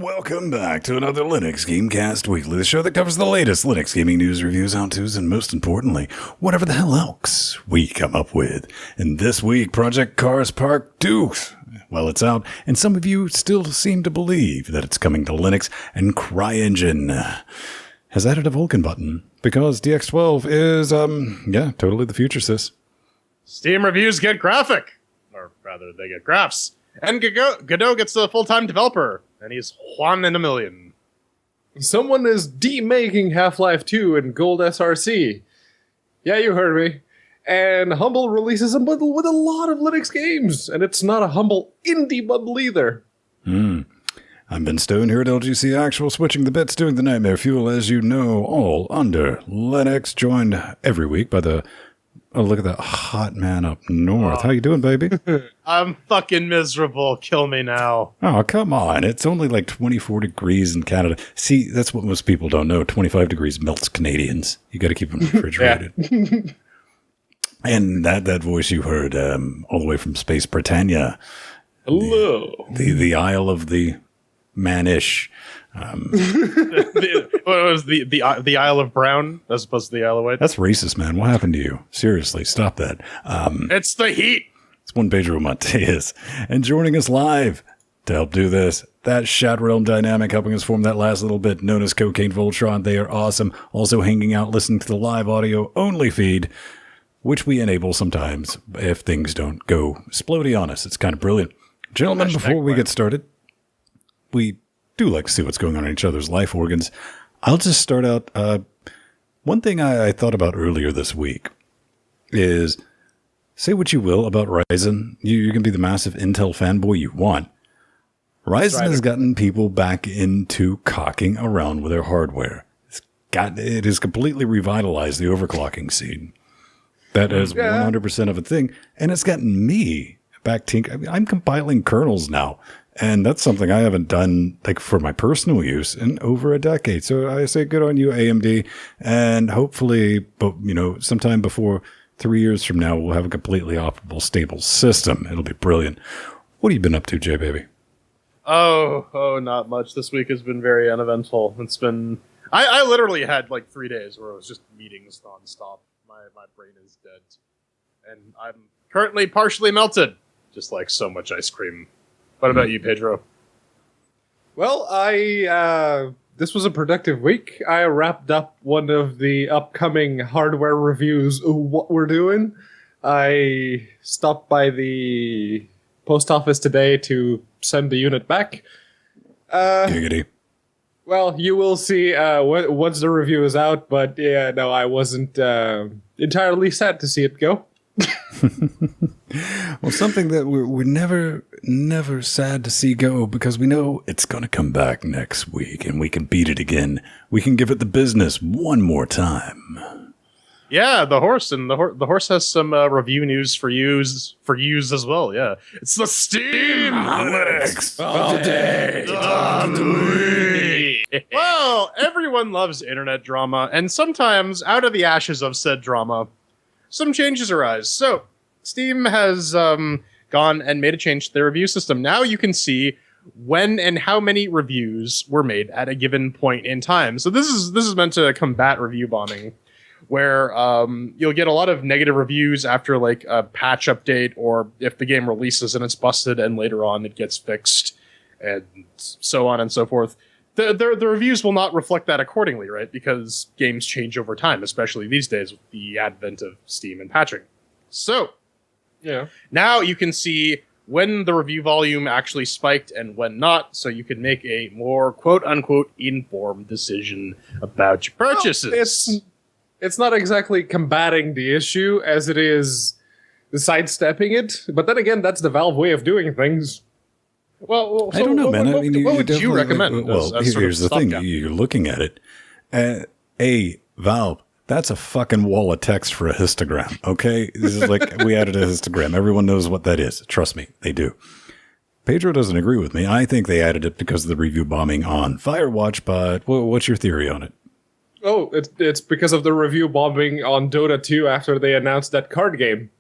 Welcome back to another LinuxGameCast Weekly, the show that covers the latest Linux gaming news, reviews, how-tos, and most importantly, whatever the hell else we come up with. And this week, Project Cars Park 2. Well, it's out, and some of you still seem to believe that it's coming to Linux, and CryEngine has added a Vulkan button, because DX12 is, totally the future, sis. Steam reviews get graphic, or rather, they get graphs. And Godot gets a full-time developer, and he's Juan in a million. Someone is demaking Half-Life 2 in Gold SRC. Yeah, you heard me. And Humble releases a bundle with a lot of Linux games, and it's not a Humble indie bundle either. I'm Ben Stone here at LGC Actual, switching the bits, doing the Nightmare Fuel, as you know, all under Linux, joined every week by the... Oh, look at that hot man up north. How you doing, baby? I'm fucking miserable. Kill me now. Oh, come on. It's only like 24 degrees in Canada. See, that's what most people don't know. 25 degrees melts Canadians. You got to keep them refrigerated. And that voice you heard all the way from Space Britannia. Hello. The Isle of the Manish. What was the Isle of Brown as opposed to the Isle of White? That's racist, man. What happened to you? Seriously, stop that. It's the heat. It's one Pedro Montes. And joining us live to help do this, that Shat Realm dynamic helping us form that last little bit known as Cocaine Voltron. They are awesome. Also hanging out, listening to the live audio only feed, which we enable sometimes if things don't go splody on us. It's kind of brilliant. Gentlemen, before we get started, we do like to see what's going on in each other's life organs. I'll just start out. One thing I thought about earlier this week is, say what you will about Ryzen. You can be the massive Intel fanboy you want. Ryzen has gotten people back into cocking around with their hardware. It has completely revitalized the overclocking scene. That is 100% of a thing. And it's gotten me back to... I'm compiling kernels now. And that's something I haven't done like for my personal use in over a decade. So I say good on you, AMD. And hopefully, but sometime before 3 years from now, we'll have a completely operable, stable system. It'll be brilliant. What have you been up to, Jay Baby? Oh, not much. This week has been very uneventful. It's been... I literally had like 3 days where it was just meetings nonstop. My brain is dead. And I'm currently partially melted. Just like so much ice cream. What about you, Pedro? Well, this was a productive week. I wrapped up one of the upcoming hardware reviews of what we're doing. I stopped by the post office today to send the unit back. Giggity. Well, you will see once the review is out, but yeah, no, I wasn't entirely sad to see it go. Well, something that we're never sad to see go, because we know it's going to come back next week and we can beat it again. We can give it the business one more time. Yeah, the horse horse has some review news for yous as well. Yeah, it's the Steam Linux Well, everyone loves internet drama, and sometimes out of the ashes of said drama, some changes arise. So, Steam has gone and made a change to their review system. Now you can see when and how many reviews were made at a given point in time. So this is meant to combat review bombing, where you'll get a lot of negative reviews after like a patch update, or if the game releases and it's busted and later on it gets fixed, and so on and so forth. The reviews will not reflect that accordingly, right? Because games change over time, especially these days with the advent of Steam and patching. So, yeah, now you can see when the review volume actually spiked and when not, so you can make a more quote-unquote informed decision about your purchases. Well, it's not exactly combating the issue as it is sidestepping it, but then again, that's the Valve way of doing things. Well, I don't know, man. What would you recommend? Well, here's the thing. You're looking at it. Valve, that's a fucking wall of text for a histogram, okay? This is like we added a histogram. Everyone knows what that is. Trust me, they do. Pedro doesn't agree with me. I think they added it because of the review bombing on Firewatch, but what's your theory on it? Oh, it's because of the review bombing on Dota 2 after they announced that card game.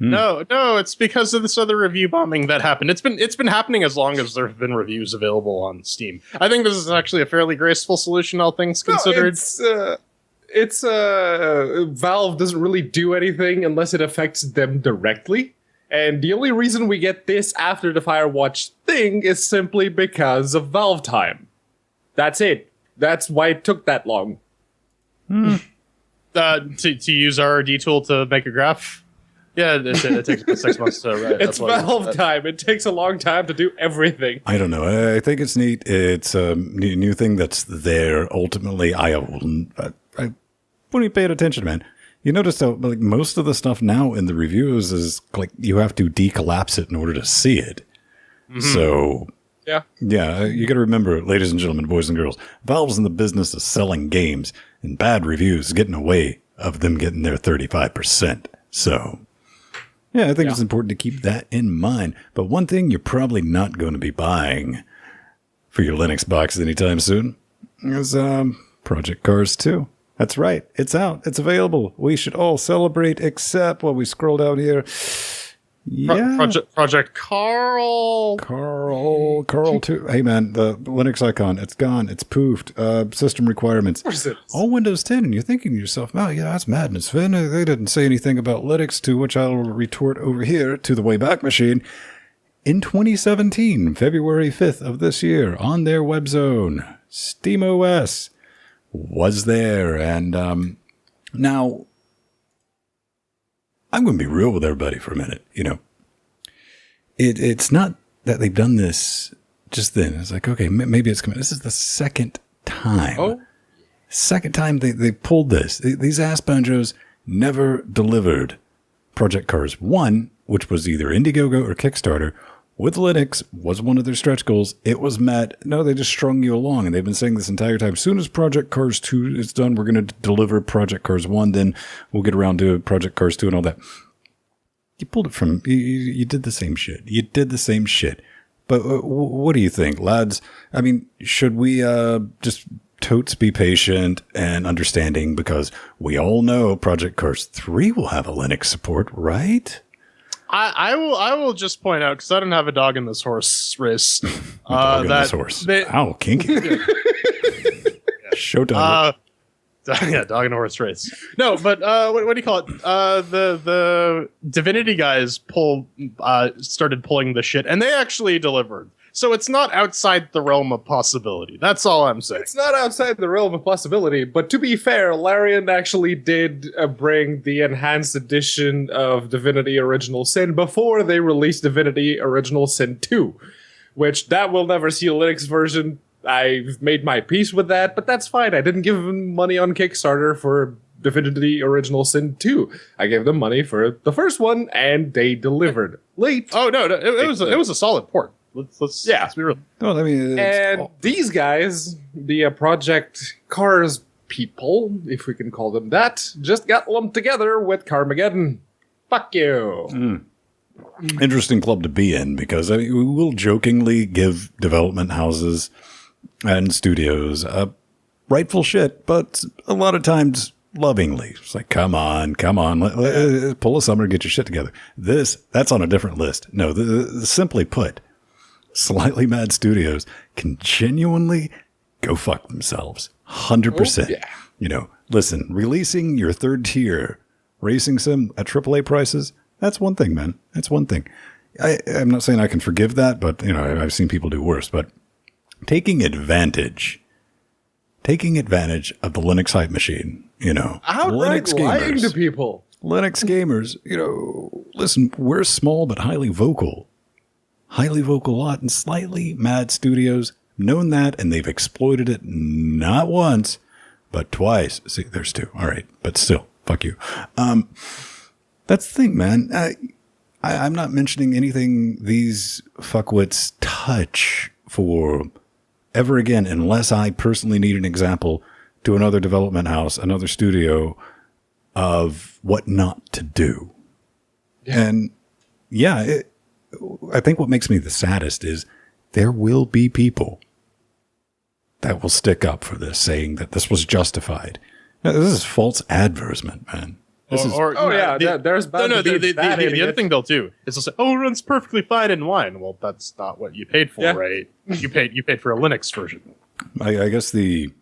No, it's because of this other review bombing that happened. It's been happening as long as there have been reviews available on Steam. I think this is actually a fairly graceful solution, all things considered. Valve doesn't really do anything unless it affects them directly. And the only reason we get this after the Firewatch thing is simply because of Valve time. That's it. That's why it took that long. To use our D tool to make a graph. Yeah, it takes about 6 months to write. It's Valve time. It takes a long time to do everything. I don't know. I think it's neat. It's a new thing that's there. Ultimately, I wouldn't even pay attention, man. You notice how like most of the stuff now in the reviews is like you have to decollapse it in order to see it. Mm-hmm. So yeah, you got to remember, ladies and gentlemen, boys and girls, Valve's in the business of selling games, and bad reviews get in the way of them getting their 35%. So. Yeah, I think it's important to keep that in mind. But one thing you're probably not going to be buying for your Linux box anytime soon is Project Cars 2. That's right. It's out. It's available. We should all celebrate, except while we scroll down here. Yeah. Project Carl 2. Hey, man, the Linux icon, it's gone. It's poofed. System requirements. All Windows 10. And you're thinking to yourself, oh, yeah, that's madness, Finn. They didn't say anything about Linux, to which I'll retort over here to the Wayback Machine. In 2017, February 5th of this year, on their web zone, SteamOS was there. And now, I'm going to be real with everybody for a minute. You know, it's not that they've done this just then. It's like, okay, maybe it's coming. This is the second time. Oh, second time they pulled this. These ass banjos never delivered Project Cars 1, which was either Indiegogo or Kickstarter. With Linux was one of their stretch goals. It was met. No, they just strung you along, and they've been saying this entire time. As soon as Project Cars 2 is done, we're going to deliver Project Cars 1. Then we'll get around to Project Cars 2 and all that. You pulled it from. You did the same shit. You did the same shit. But what do you think, lads? I mean, should we just totes be patient and understanding, because we all know Project Cars 3 will have a Linux support, right? I will just point out, because I don't have a dog in this horse race. Dog in this horse. How kinky. Showtime. Yeah, dog in a horse race. No, but what do you call it? The Divinity guys started pulling the shit, and they actually delivered. So it's not outside the realm of possibility. That's all I'm saying. It's not outside the realm of possibility, but to be fair, Larian actually did bring the enhanced edition of Divinity Original Sin before they released Divinity Original Sin 2, which that will never see a Linux version. I've made my peace with that, but that's fine. I didn't give them money on Kickstarter for Divinity Original Sin 2. I gave them money for the first one, and they delivered late. Oh no, it was a solid port. Let's be real. Well, I mean, these guys, the Project Cars people, if we can call them that, just got lumped together with Carmageddon. Fuck you. Interesting club to be in, because I mean, we will jokingly give development houses and studios rightful shit, but a lot of times lovingly. It's like, come on, pull a summer, get your shit together. That's on a different list. No, simply put, Slightly Mad Studios can genuinely go fuck themselves. 100%. Yeah. You know, listen, releasing your third tier racing sim at AAA prices, that's one thing, man. That's one thing. I'm not saying I can forgive that, but, you know, I've seen people do worse. But taking advantage of the Linux hype machine, you know. Outright lying to people. Linux gamers, you know, listen, we're small but highly vocal. Highly vocal lot, and Slightly Mad Studios known that, and they've exploited it not once, but twice. See, there's two. All right, but still, fuck you. That's the thing, man. I'm not mentioning anything these fuckwits touch for ever again, unless I personally need an example to another development house, another studio, of what not to do. Yeah. And yeah, I think what makes me the saddest is there will be people that will stick up for this, saying that this was justified. Now, this is false advertisement, man. This is there's bound to be bad the other idiots. thing they'll do is they'll say, "Oh, it runs perfectly fine in wine." Well, that's not what you paid for, right? You paid for a Linux version. I guess the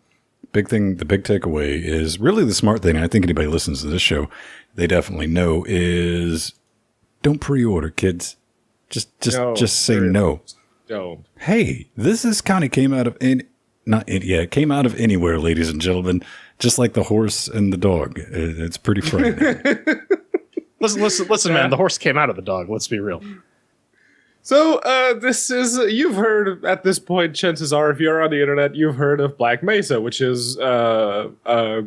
big takeaway is really the smart thing. I think anybody listens to this show, they definitely know is don't pre-order, kids. Just say no. Don't. Hey, this is kind of came out of it came out of anywhere, ladies and gentlemen. Just like the horse and the dog. It's pretty frightening. Listen, man. The horse came out of the dog. Let's be real. So, you've heard at this point, chances are, if you're on the internet, you've heard of Black Mesa, which is a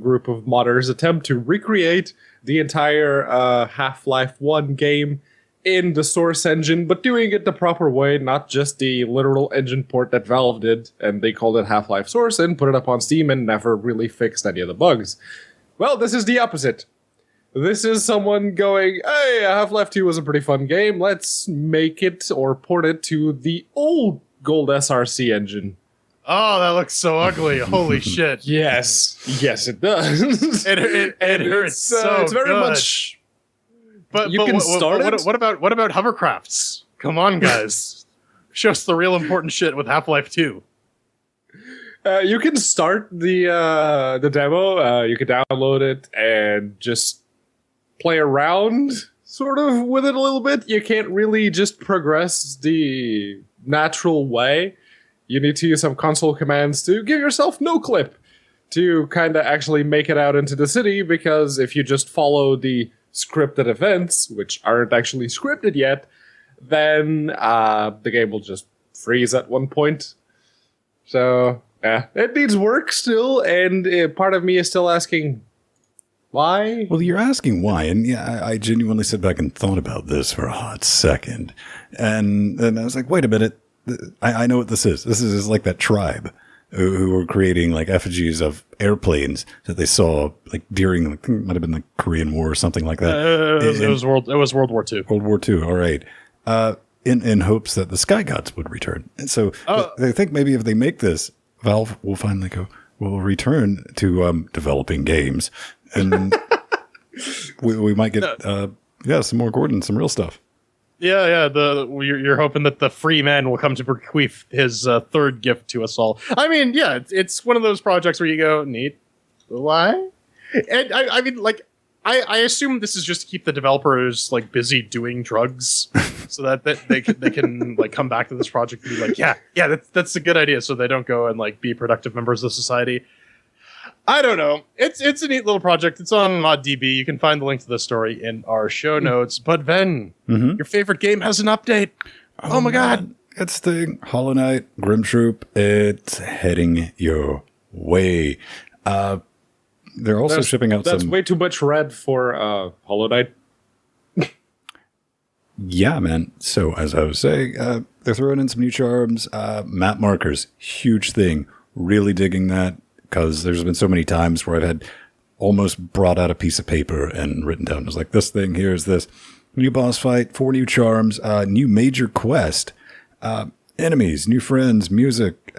group of modders attempt to recreate the entire Half-Life 1 game in the source engine, but doing it the proper way, not just the literal engine port that Valve did, and they called it Half-Life Source and put it up on Steam and never really fixed any of the bugs. Well, this is the opposite. This is someone going, hey, Half-Life 2 was a pretty fun game, let's make it or port it to the old Gold SRC engine. Oh, that looks so ugly. Holy shit. Yes, it does. It hurts so it's very good. much... But you can start it. What about hovercrafts? Come on, guys. Show us the real important shit with Half-Life 2. You can start the demo. You can download it and just play around, sort of, with it a little bit. You can't really just progress the natural way. You need to use some console commands to give yourself no clip to kind of actually make it out into the city, because if you just follow the scripted events, which aren't actually scripted yet, then the game will just freeze at one point. So, it needs work still, and part of me is still asking, why? Well, you're asking why, and yeah, I genuinely sat back and thought about this for a hot second, and then I was like, wait a minute, I know what this is. This is like that tribe who were creating like effigies of airplanes that they saw like during, I think it might have been the Korean War or something like that. It was World War II. World War II. All right. In hopes that the sky gods would return. And so they think maybe if they make this, Valve will finally go, we'll return to developing games. And we might get, some more Gordon, some real stuff. Yeah. You're hoping that the free man will come to bequeath his third gift to us all. I mean, yeah, it's one of those projects where you go, neat. Why? And I mean, like, I assume this is just to keep the developers like busy doing drugs, so that they can like come back to this project and be like, yeah, that's a good idea, so they don't go and like be productive members of society. I don't know. It's a neat little project. It's on ModDB. You can find the link to the story in our show notes. But Ven, your favorite game has an update. Oh my God. It's the Hollow Knight Grim Troop. It's heading your way. They're also shipping out That's way too much red for Hollow Knight. Yeah, man. So, as I was saying, they're throwing in some new charms. Map markers, huge thing. Really digging that, because there's been so many times where I've had almost brought out a piece of paper and written down, it was like, this thing, here's this. New boss fight, 4 new charms, new major quest, enemies, new friends, music.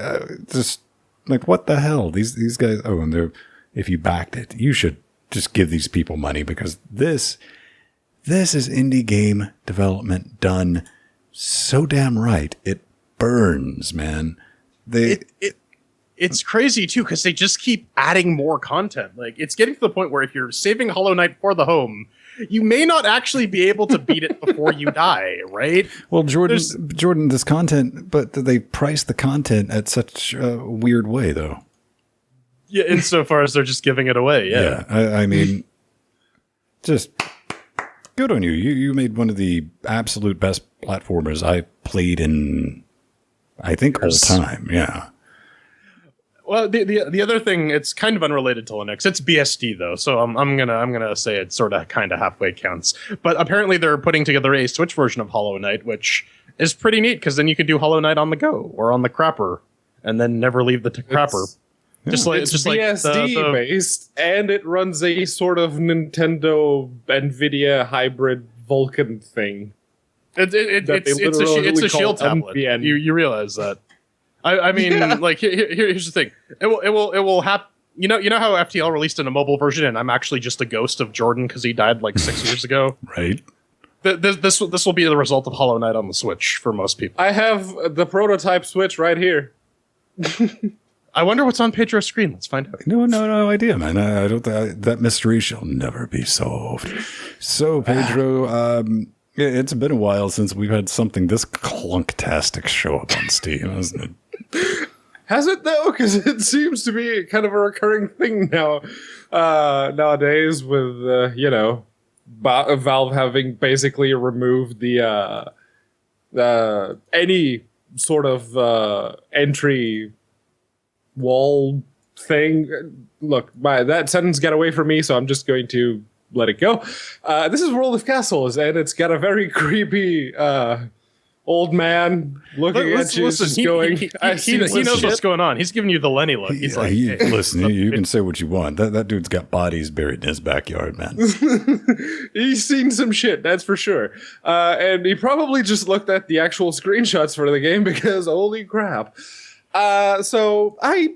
Just like, what the hell? These guys, and if you backed it, you should just give these people money, because this is indie game development done so damn right. It burns, man. It's crazy too, because they just keep adding more content. Like, it's getting to the point where if you're saving Hollow Knight for the home, you may not actually be able to beat it before you die, right? Well, Jordan, this content, but they price the content at such a weird way, though. Yeah, insofar as they're just giving it away. Yeah, I mean, just good on you. You made one of the absolute best platformers I played in, I think, all time. Yeah. Well, the other thing, it's kind of unrelated to Linux. It's BSD though, so I'm gonna say it sort of kind of halfway counts. But apparently they're putting together a Switch version of Hollow Knight, which is pretty neat, because then you can do Hollow Knight on the go or on the crapper, and then never leave the crapper. It's BSD based, and it runs a sort of Nintendo NVIDIA hybrid Vulkan thing. It's a shield tablet. You realize that? I mean, like here's the thing. It will you know how FTL released in a mobile version, and I'm actually just a ghost of Jordan because he died like 6 years ago. Right. This will be the result of Hollow Knight on the Switch for most people. I have the prototype Switch right here. I wonder what's on Pedro's screen. Let's find out. No idea, man. I don't. That mystery shall never be solved. So, Pedro, it's been a while since we've had something this clunktastic show up on Steam, hasn't it? Has it though? Because it seems to be kind of a recurring thing now nowadays. With Valve having basically removed the any sort of entry wall thing. Look, that sentence got away from me, so I'm just going to let it go. This is World of Castles, and it's got a very creepy old man looking at you, just going. He knows what's going on. He's giving you the Lenny look. He's like, hey. Listen, you can say what you want. That dude's got bodies buried in his backyard, man. He's seen some shit, that's for sure. And he probably just looked at the actual screenshots for the game because holy crap. So I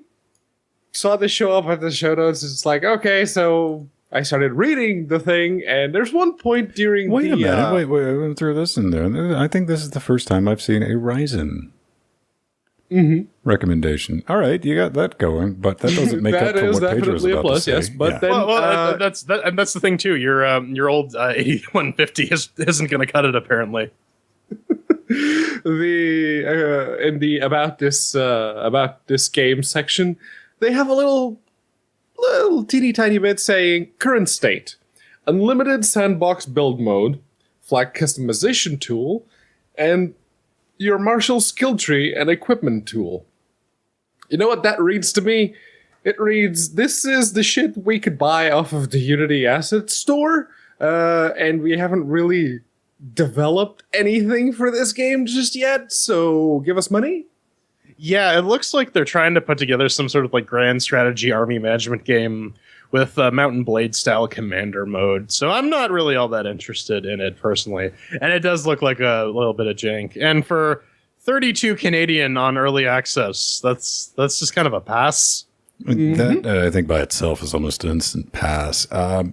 saw this show up at the show notes. It's like, okay, so I started reading the thing, and there's one point during Wait a minute. Wait, I went through this in there. I think this is the first time I've seen a Ryzen recommendation. All right, you got that going, but that doesn't make up for what Pedro's about to say. Yes, but then, that's the thing too. Your old 8150 isn't going to cut it apparently. In the about this game section, they have a little teeny tiny bit saying current state, unlimited sandbox build mode, flag customization tool, and your martial skill tree and equipment tool. You know what that reads to me? It reads, this is the shit we could buy off of the Unity asset store, and we haven't really developed anything for this game just yet, so give us money? Yeah, it looks like they're trying to put together some sort of like grand strategy army management game with Mountain Blade style commander mode. So I'm not really all that interested in it personally. And it does look like a little bit of jank. And for 32 Canadian on early access, that's just kind of a pass. That I think by itself is almost an instant pass. Yeah,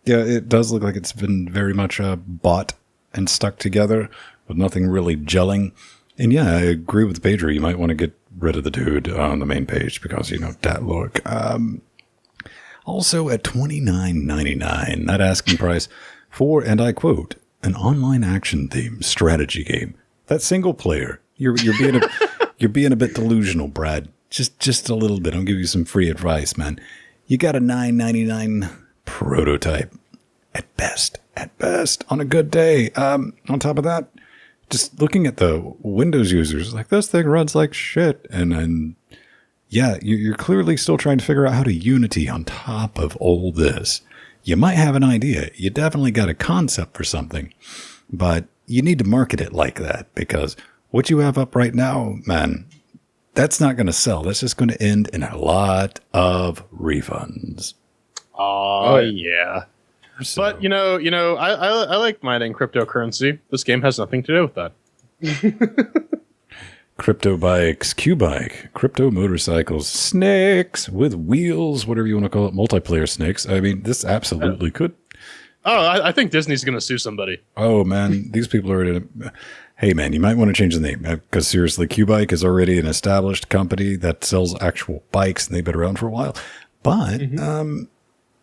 it does look like it's been very much bought and stuck together with nothing really gelling. And yeah, I agree with Pedro. You might want to get rid of the dude on the main page because, that look. Also at $29.99, that asking price for, and I quote, an online action themed strategy game. That single player, you're being a bit delusional, Brad. Just a little bit. I'll give you some free advice, man. You got a $9.99 prototype at best, on a good day. On top of that, just looking at the Windows users, like this thing runs like shit. And yeah, you're clearly still trying to figure out how to Unity on top of all this. You might have an idea. You definitely got a concept for something, but you need to market it like that because what you have up right now, man, that's not going to sell. That's just going to end in a lot of refunds. Oh yeah. So. But I like mining cryptocurrency. This game has nothing to do with that. Crypto bikes, Q-bike, crypto motorcycles, snakes with wheels, whatever you want to call it, multiplayer snakes. I mean, this absolutely could. Oh, I think Disney's going to sue somebody. Oh man, these people are. Hey man, you might want to change the name because seriously, Q-bike is already an established company that sells actual bikes, and they've been around for a while. But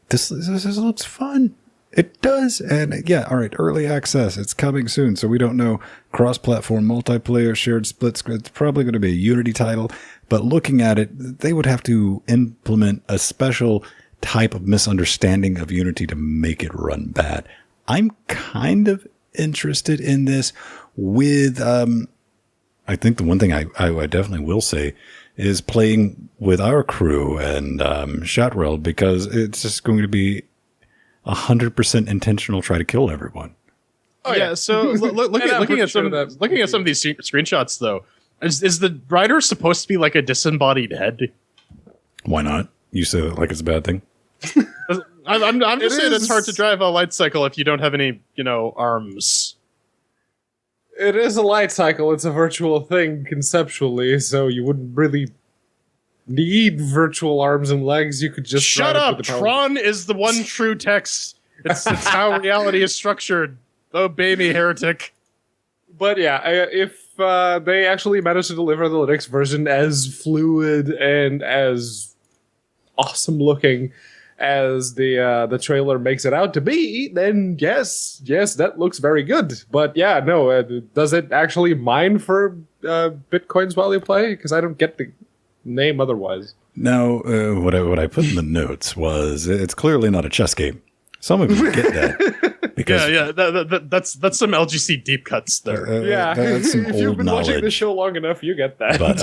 this looks fun. It does. And yeah, all right, early access. It's coming soon. So we don't know cross-platform multiplayer, shared split screen. It's probably going to be a Unity title. But looking at it, they would have to implement a special type of misunderstanding of Unity to make it run bad. I'm kind of interested in this with, I think the one thing I definitely will say is playing with our crew and Shotwell, because it's just going to be 100% intentional try to kill everyone. Oh yeah. So looking at some of these screenshots though, is the rider supposed to be like a disembodied head? Why not? You say that like it's a bad thing. I'm just saying it's hard to drive a light cycle if you don't have any arms. It is a light cycle. It's a virtual thing conceptually, so you wouldn't really need virtual arms and legs. You could just shut drive it up. with the power- Tron is the one true text. It's how reality is structured. Obey me, heretic. But yeah, if they actually manage to deliver the Linux version as fluid and as awesome looking as the trailer makes it out to be, then yes, that looks very good. But yeah, no, does it actually mine for bitcoins while you play? Because I don't get the name otherwise. Now, what I put in the notes was it's clearly not a chess game. Some of you get that. Because that's some LGC deep cuts there. that's some if old you've been watching the knowledge. show long enough, you get that. But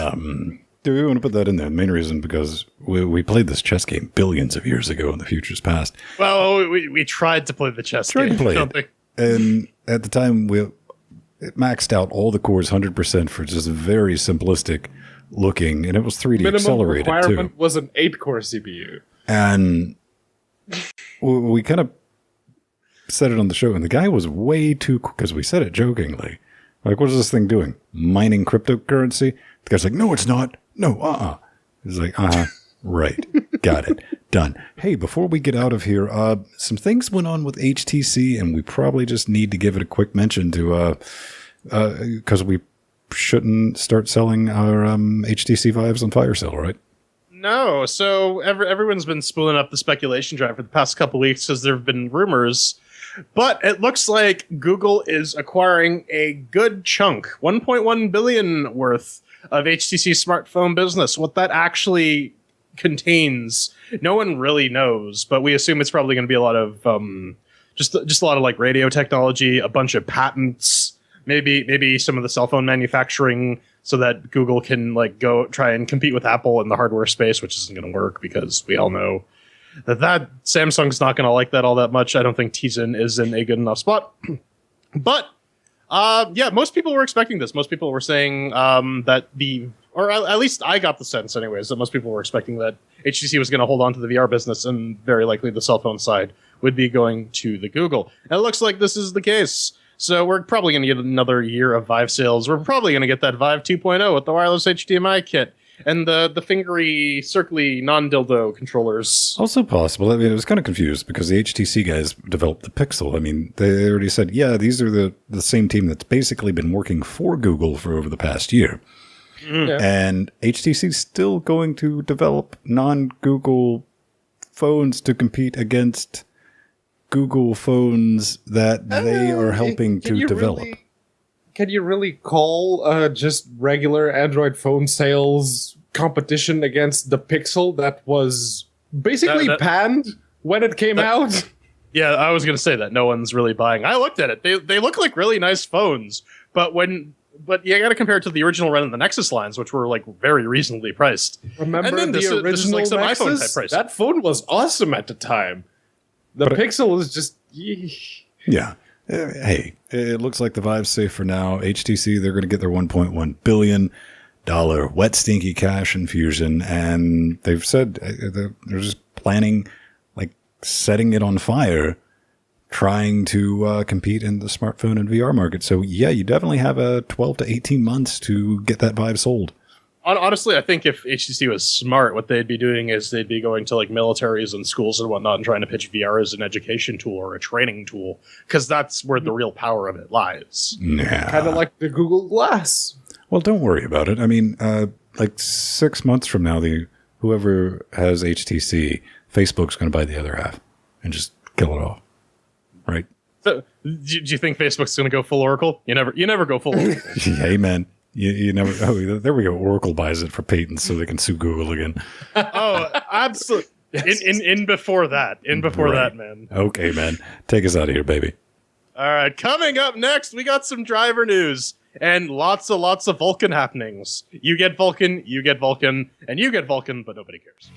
do we want to put that in there? The main reason because we played this chess game billions of years ago in the future's past. Well, we tried to play the chess game. And at the time, it maxed out all the cores 100% for just very simplistic looking, and it was 3D Minimum accelerated requirement too. was an 8-core CPU. And we kind of said it on the show, and the guy was way too, because we said it jokingly. Like, what is this thing doing? Mining cryptocurrency? The guy's like, no, it's not. No, He's like, right. Got it. Done. Hey, before we get out of here, some things went on with HTC, and we probably just need to give it a quick mention to, because we shouldn't start selling our HTC Vives on fire sale, right? No, so everyone's been spooling up the speculation drive for the past couple weeks because there have been rumors. But it looks like Google is acquiring a good chunk, 1.1 billion worth of HTC smartphone business. What that actually contains, no one really knows, but we assume it's probably going to be a lot of just a lot of like radio technology, a bunch of patents, maybe some of the cell phone manufacturing, so that Google can like go try and compete with Apple in the hardware space, which isn't going to work because we all know that Samsung's not going to like that all that much. I don't think Tizen is in a good enough spot. But yeah, most people were expecting this. Most people were saying that or at least I got the sense anyways, that most people were expecting that HTC was going to hold on to the VR business and very likely the cell phone side would be going to the Google. And it looks like this is the case. So we're probably going to get another year of Vive sales. We're probably going to get that Vive 2.0 with the wireless HDMI kit and the fingery, circly, non-dildo controllers. Also possible. I mean, I was kind of confused because the HTC guys developed the Pixel. I mean, they already said, yeah, these are the same team that's basically been working for Google for over the past year. Yeah. And HTC's still going to develop non-Google phones to compete against Google phones that they are helping to develop. Can you really call just regular Android phone sales competition against the Pixel that was basically panned when it came out? Yeah, I was going to say that no one's really buying. I looked at it; they look like really nice phones, but you got to compare it to the original run of the Nexus lines, which were like very reasonably priced. Remember and the original this is like some Nexus? iPhone type price. That phone was awesome at the time. The Pixel is just yeah. Hey, it looks like the Vive's safe for now. HTC, they're going to get their $1.1 billion wet stinky cash infusion, and they've said they're just planning, like setting it on fire, trying to compete in the smartphone and VR market. So yeah, you definitely have 12 to 18 months to get that Vive sold. Honestly, I think if HTC was smart, what they'd be doing is they'd be going to like militaries and schools and whatnot and trying to pitch VR as an education tool or a training tool, because that's where the real power of it lies. Yeah. kind of like the Google Glass. Well, don't worry about it. I mean, like 6 months from now, whoever has HTC, Facebook's going to buy the other half and just kill it off, right? So, do you think Facebook's going to go full Oracle? You never go full Oracle. Hey, man. You never. Oh, there we go. Oracle buys it for patents so they can sue Google again. Oh, absolutely. Yes. In before that. That, man. Okay, man. Take us out of here, baby. All right. Coming up next, we got some driver news and lots of Vulkan happenings. You get Vulkan, and you get Vulkan, but nobody cares.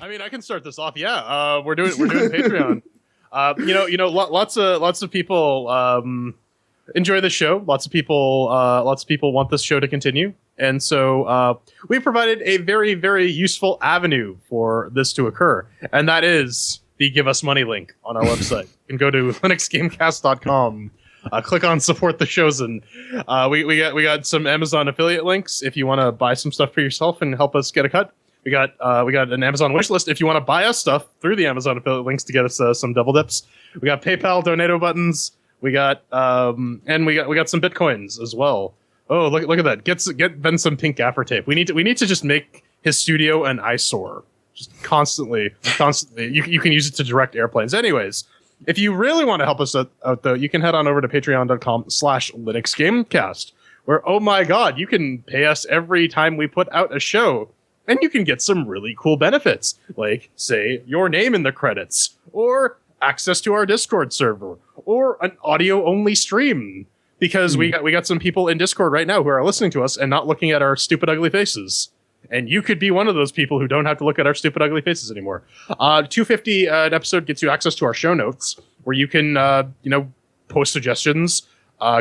I mean, I can start this off. Yeah, we're doing Patreon. Lots of people enjoy the show. Lots of people want this show to continue, and so we provided a very, very useful avenue for this to occur, and that is the Give Us Money link on our website. You can go to LinuxGameCast.com. click on support the shows, and we got some Amazon affiliate links if you want to buy some stuff for yourself and help us get a cut. We got an Amazon wish list if you want to buy us stuff through the Amazon affiliate links to get us some double dips. We got PayPal donato buttons. We got and we got some Bitcoins as well. Oh, look at that! Get Ben some pink gaffer tape. We need to just make his studio an eyesore, just constantly. You can use it to direct airplanes. Anyways, if you really want to help us out though, you can head on over to patreon.com/LinuxGameCast, where, oh my god, you can pay us every time we put out a show, and you can get some really cool benefits, like, say, your name in the credits, or access to our Discord server, or an audio-only stream. Because we got some people in Discord right now who are listening to us and not looking at our stupid, ugly faces. And you could be one of those people who don't have to look at our stupid, ugly faces anymore. $2.50 an episode gets you access to our show notes, where you can, post suggestions,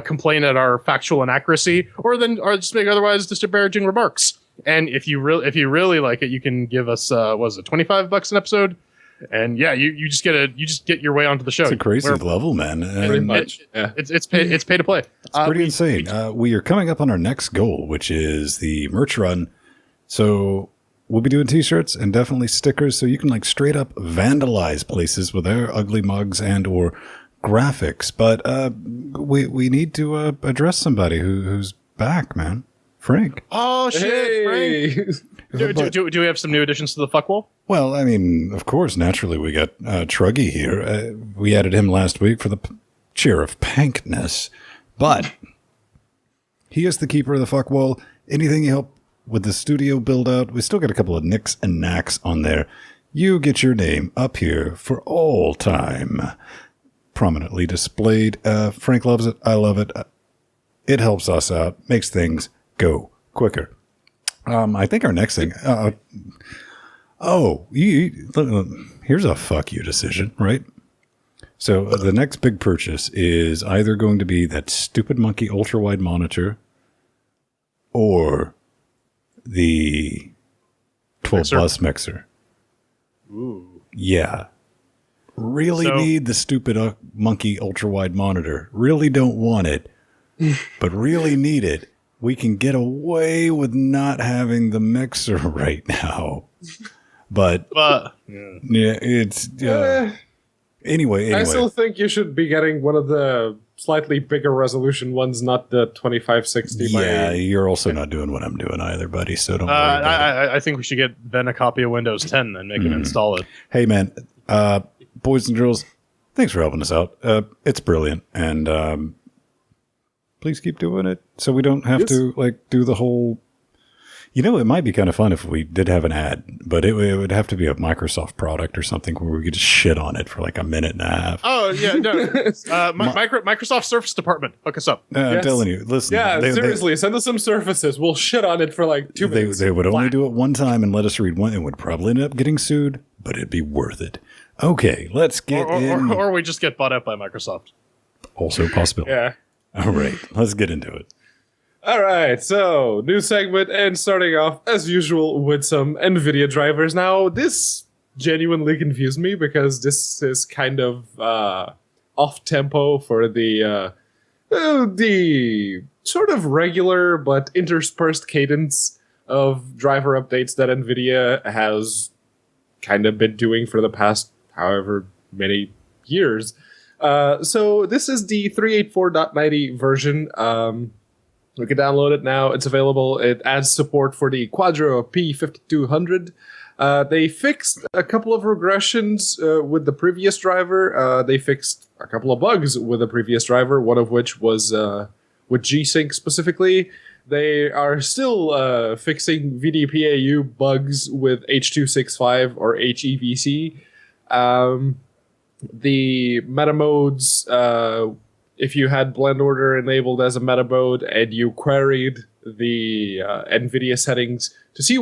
complain at our factual inaccuracy, or just make otherwise disparaging remarks. And if you really like it, you can give us $25 an episode. And yeah, you just get your way onto the show. It's a crazy level, man. Pretty much. It's pay to play. It's pretty insane. We are coming up on our next goal, which is the merch run. So we'll be doing t-shirts and definitely stickers, so you can like straight up vandalize places with our ugly mugs and or graphics. But we need to address somebody who's back, man. Frank. Oh shit, Hey! Frank. Do we have some new additions to the fuck wall? Well, I mean, of course, naturally, we got Truggy here. We added him last week for the cheer of pankness, but he is the keeper of the fuck wall. Anything you help with the studio build out, we still got a couple of nicks and knacks on there. You get your name up here for all time, prominently displayed. Frank loves it. I love it. It helps us out, makes things go quicker. I think our next thing. Here's a fuck you decision, right? So the next big purchase is either going to be that stupid monkey ultra wide monitor, or the 12 bus mixer. Ooh. Yeah. Really need the stupid monkey ultra wide monitor. Really don't want it, but really need it. We can get away with not having the mixer right now. But yeah, it's anyway. I still think you should be getting one of the slightly bigger resolution ones, not the 2560. Yeah, you're also not doing what I'm doing either, buddy. So don't worry about it. I think we should get Ben a copy of Windows 10 and make him install it. Hey, man, boys and girls, thanks for helping us out. It's brilliant, and please keep doing it so we don't have to do the whole. You know, it might be kind of fun if we did have an ad, but it would have to be a Microsoft product or something where we could just shit on it for like a minute and a half. Oh, yeah, no. Microsoft Surface Department, hook us up. I'm telling you, listen. Yeah, seriously, send us some surfaces. We'll shit on it for like 2 minutes. They would only do it one time and let us read one. It would probably end up getting sued, but it'd be worth it. Okay, let's get in. Or we just get bought out by Microsoft. Also a possibility. Yeah. All right, let's get into it. All right, so new segment, and starting off as usual with some NVIDIA drivers. Now, this genuinely confused me because this is kind of off tempo for the sort of regular but interspersed cadence of driver updates that NVIDIA has kind of been doing for the past however many years. So this is the 384.90 version. You can download it now. It's available. It adds support for the Quadro P5200. They fixed a couple of regressions with the previous driver. They fixed a couple of bugs with the previous driver, one of which was with G-Sync specifically. They are still fixing VDPAU bugs with H.265 or HEVC. The meta modes, if you had blend order enabled as a meta mode and you queried the NVIDIA settings to see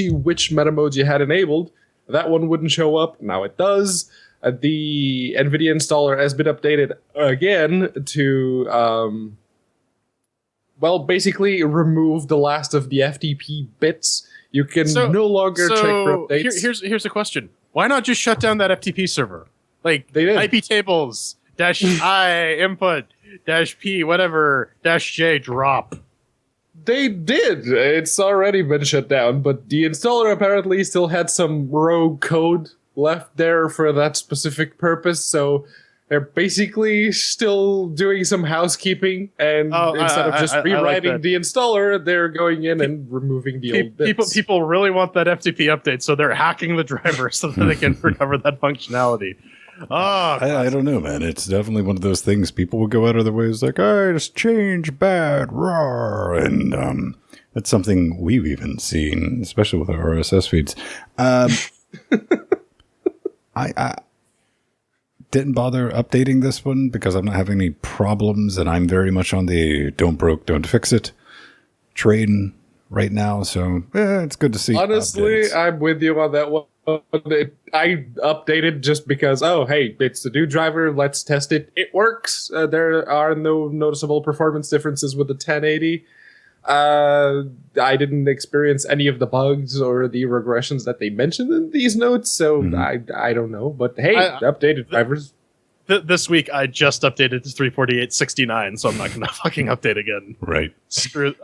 which meta modes you had enabled, that one wouldn't show up. Now it does. The NVIDIA installer has been updated again to, basically remove the last of the FTP bits. You can no longer check for updates. Here's a question. Why not just shut down that FTP server? Like, they did. IP tables... -I input -p whatever -j drop. They did. It's already been shut down, but the installer apparently still had some rogue code left there for that specific purpose, so they're basically still doing some housekeeping, and instead of just rewriting the installer, they're going in and removing the old bits. People really want that FTP update, so they're hacking the driver so that they can recover that functionality. I don't know, man. It's definitely one of those things. People will go out of their ways like, "I just change bad, raw," and that's something we've even seen, especially with our RSS feeds. I didn't bother updating this one because I'm not having any problems, and I'm very much on the "don't broke, don't fix it" train right now. So it's good to see. Honestly, updates. I'm with you on that one. I updated just because, oh, hey, it's the new driver. Let's test it. It works. There are no noticeable performance differences with the 1080. I didn't experience any of the bugs or the regressions that they mentioned in these notes, so I don't know. But hey, updated drivers. This week, I just updated to 348.69, so I'm not going to fucking update again. Right. Screw,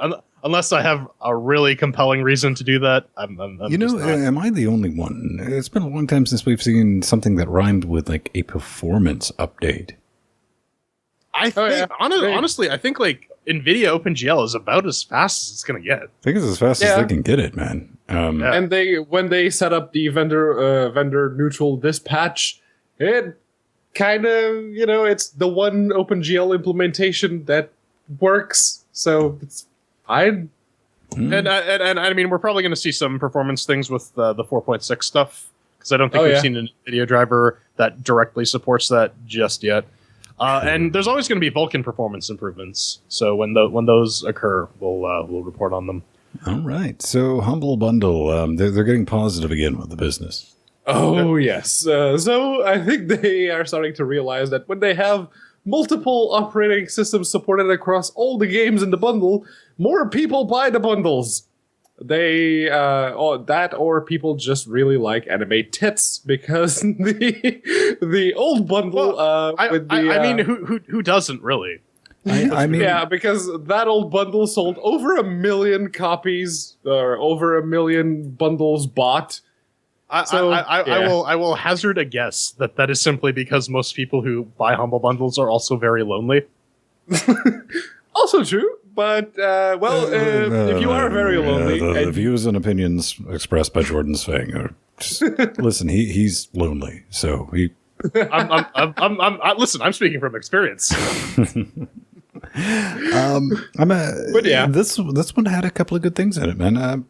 unless I have a really compelling reason to do that. I'm am I the only one? It's been a long time since we've seen something that rhymed with like a performance update. I think, honestly, I think like NVIDIA OpenGL is about as fast as it's going to get. I think it's as fast as they can get it, man. And when they set up the vendor neutral dispatch, it kind of, it's the one OpenGL implementation that works, so it's fine. And I mean, we're probably going to see some performance things with the 4.6 stuff, because I don't think we've seen a video driver that directly supports that just yet. And there's always going to be Vulkan performance improvements, so when those occur, we'll report on them. All right, so Humble Bundle, they're getting positive again with the business. Oh, yes. So I think they are starting to realize that when they have multiple operating systems supported across all the games in the bundle, more people buy the bundles. They, or people just really like anime tits, because the old bundle, who doesn't really? I mean, yeah, because that old bundle sold over 1 million copies, or over 1 million bundles bought. I will hazard a guess that is simply because most people who buy Humble Bundles are also very lonely. Also true, but if you are very lonely, the views and opinions expressed by Jordan Svang are just, listen. He's lonely, so he. Listen, I'm speaking from experience. This one had a couple of good things in it, man.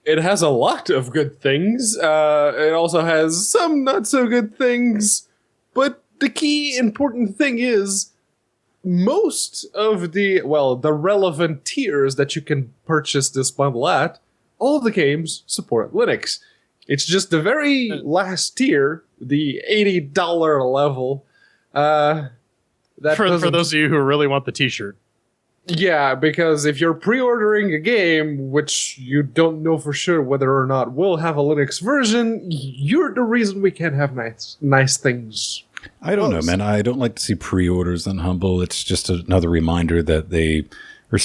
It has a lot of good things. It also has some not so good things. But the key important thing is most of the relevant tiers that you can purchase this bundle at, all of the games support Linux. It's just the very last tier, the $80 level. For those of you who really want the t-shirt. Yeah, because if you're pre-ordering a game, which you don't know for sure whether or not we'll have a Linux version, you're the reason we can't have nice things. I don't know, man. I don't like to see pre-orders on Humble. It's just another reminder that they're a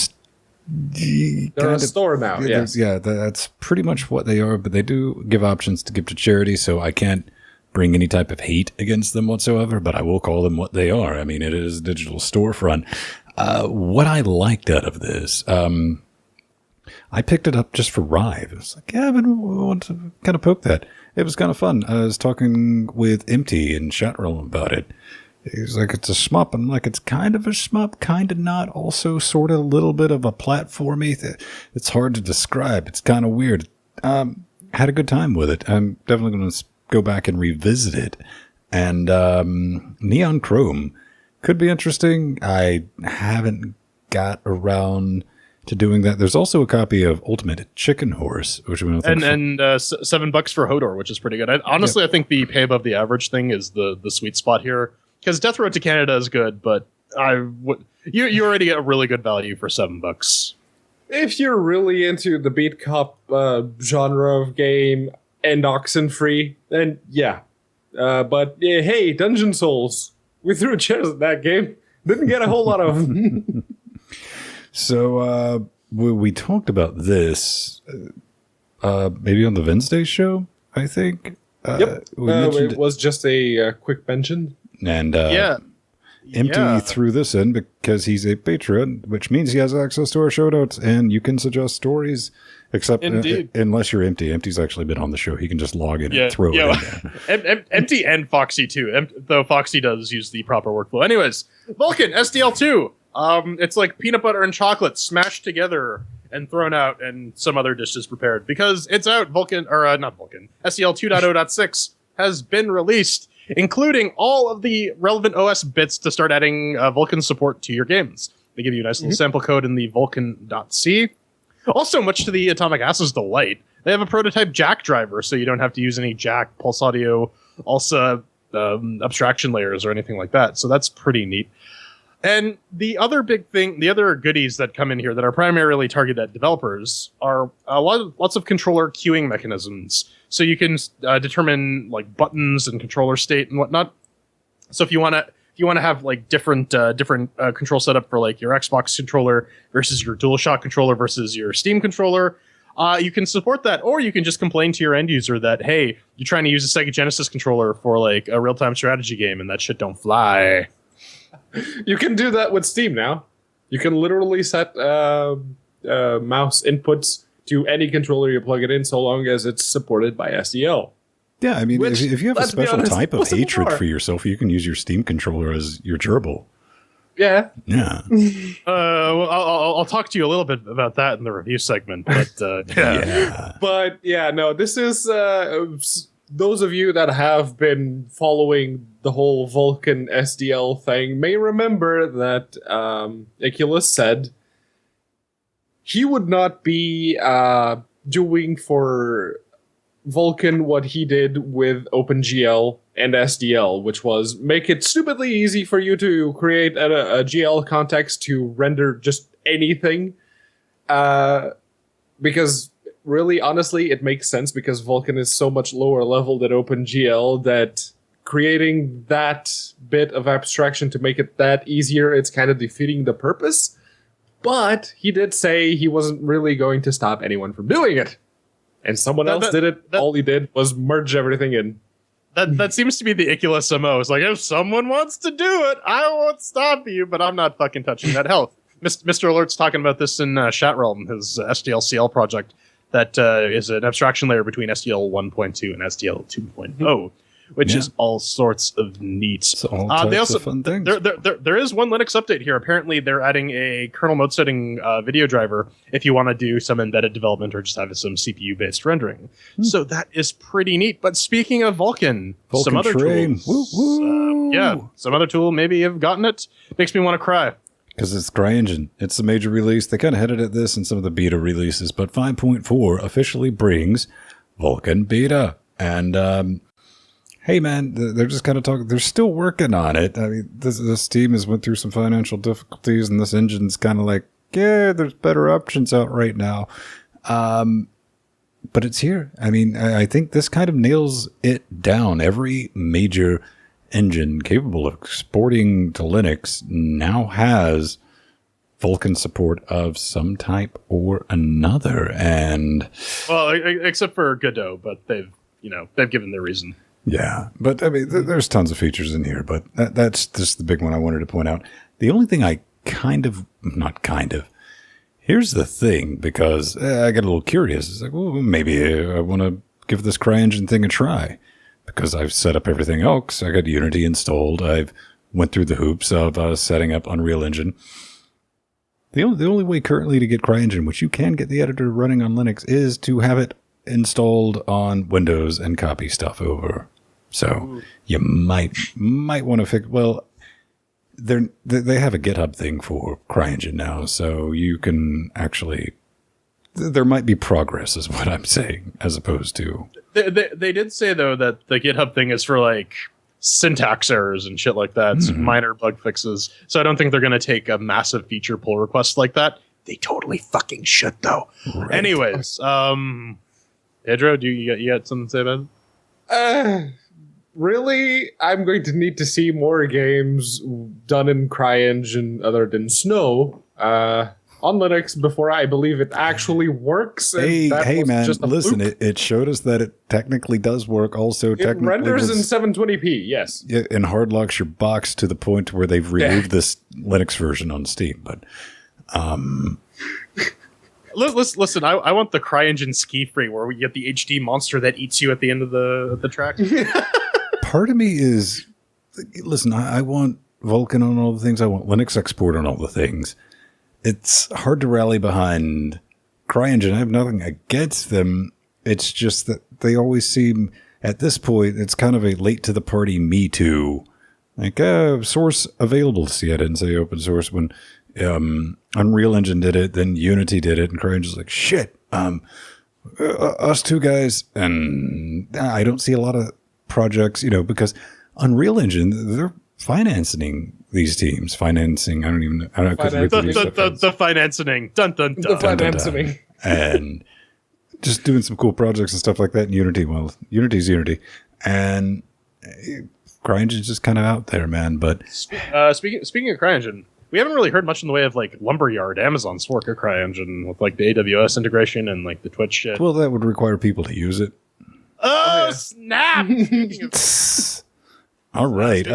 store now, yes. Yeah, that's pretty much what they are, but they do give options to give to charity, so I can't bring any type of hate against them whatsoever, but I will call them what they are. I mean, it is a digital storefront. What I liked out of this, I picked it up just for Rive. It was like, yeah, but I want to kind of poke that. It was kind of fun. I was talking with Empty in chat room about it. He was like, it's a shmup. I'm like, it's kind of a shmup, kind of not. Also, sort of a little bit of a platformy. It's hard to describe. It's kind of weird. Had a good time with it. I'm definitely going to go back and revisit it. And Neon Chrome could be interesting. I haven't got around to doing that. There's also a copy of Ultimate Chicken Horse, which we think and $7 for Hodor, which is pretty good. I think the pay above the average thing is the sweet spot here, because Death Road to Canada is good, but you already get a really good value for $7. If you're really into the beat cop genre of game and Oxenfree, then yeah. But hey, Dungeon Souls, we threw chairs at that game. Didn't get a whole lot of. So we talked about this maybe on the Wednesday show, I think. Yep. It was just a quick mention. And Yeah. Empty threw this in because he's a patron, which means he has access to our show notes, and you can suggest stories. Except unless you're Empty. Empty's actually been on the show. He can just log in and throw it in there. Empty and Foxy too. Though Foxy does use the proper workflow. Anyways, Vulkan SDL2. It's like peanut butter and chocolate smashed together and thrown out, and some other dishes prepared because it's out. Vulkan or not Vulkan. SDL 2.0.6 has been released, including all of the relevant OS bits to start adding Vulkan support to your games. They give you a nice little sample code in the Vulkan.c. Also, much to the Atomic Ass's delight, they have a prototype Jack driver, so you don't have to use any Jack, Pulse Audio, ALSA abstraction layers or anything like that. So that's pretty neat. And the other big thing, the other goodies that come in here that are primarily targeted at developers are lots of controller queuing mechanisms. So you can determine like buttons and controller state and whatnot. So if you want to have like different control setup for like your Xbox controller versus your DualShock controller versus your Steam controller, you can support that, or you can just complain to your end user that, hey, you're trying to use a Sega Genesis controller for like a real-time strategy game and that shit don't fly. You can do that with Steam now. You can literally set mouse inputs to any controller you plug it in, so long as it's supported by SDL. Yeah, I mean, Which, if you have a special type of wasn't hatred more. for yourself, you can use your Steam controller as your gerbil. Yeah. Yeah. Well, I'll talk to you a little bit about that in the review segment, but Yeah. But yeah, no, this is those of you that have been following the whole Vulkan SDL thing may remember that Iculus said he would not be doing for Vulkan what he did with OpenGL and SDL, which was make it stupidly easy for you to create a GL context to render just anything. Because really, honestly, it makes sense because Vulkan is so much lower level than OpenGL that creating that bit of abstraction to make it that easier, it's kind of defeating the purpose. But he did say he wasn't really going to stop anyone from doing it. And someone else did it. All he did was merge everything in. That seems to be the Iculus MO. It's like, if someone wants to do it, I won't stop you, but I'm not fucking touching that. Hell, Mr. Alert's talking about this in Chat Realm, his SDLCL project, that is an abstraction layer between SDL 1.2 and SDL 2.0, which is all sorts of neat. So all types of fun things. There is one Linux update here. Apparently, they're adding a kernel mode setting video driver if you want to do some embedded development or just have some CPU-based rendering. So that is pretty neat. But speaking of Vulkan some other train. tools, Woo, woo. some other tool maybe you've gotten it. Makes me want to cry. Because it's CryEngine. It's the major release. They kind of hinted at this in some of the beta releases, but 5.4 officially brings Vulkan Beta. And hey, man, they're just kind of talking. They're still working on it. I mean, this team has went through some financial difficulties, and this engine's kind of like, yeah, there's better options out right now. But it's here. I mean, I think this kind of nails it down. Every major engine capable of exporting to Linux now has Vulkan support of some type or another. And well, except for Godot, but they've given their reason. Yeah, but I mean, there's tons of features in here, but that's just the big one I wanted to point out. The only thing here's the thing, because I got a little curious. It's like, well, maybe I want to give this CryEngine thing a try, because I've set up everything else. I got Unity installed. I've went through the hoops of setting up Unreal Engine. The only way currently to get CryEngine, which you can get the editor running on Linux, is to have it installed on Windows and copy stuff over. So you might want to fix. Well, they have a GitHub thing for CryEngine now, so you can actually. There might be progress, is what I'm saying, as opposed to. They did say though that the GitHub thing is for like syntax errors and shit like that, minor bug fixes. So I don't think they're going to take a massive feature pull request like that. They totally fucking should though. Right. Anyways, Pedro, you got something to say about it? really, I'm going to need to see more games done in CryEngine other than Snow on Linux before I believe it actually works. Hey, man, just a listen, fluke. it showed us that it technically does work. Also, It technically renders in 720p, yes. and hard locks your box to the point where they've removed this Linux version on Steam. But Listen, I want the CryEngine ski free where we get the HD monster that eats you at the end of the track. part of me is, listen, I want Vulkan on all the things. I want Linux export on all the things. It's hard to rally behind CryEngine. I have nothing against them. It's just that they always seem, at this point, it's kind of a late to the party Me Too. Like, source available. See, I didn't say open source when Unreal Engine did it, then Unity did it, and CryEngine's like, shit, us two guys. And I don't see a lot of projects, because Unreal Engine, they're financing these teams. I don't know. The financing. Dun, dun, dun. The financing. And just doing some cool projects and stuff like that in Unity. Well, Unity's Unity. And CryEngine's just kind of out there, man. But speaking of CryEngine, we haven't really heard much in the way of like Lumberyard, Amazon's fork of CryEngine with like the AWS integration and like the Twitch shit. well, that would require people to use it. Oh, yeah. snap! All right.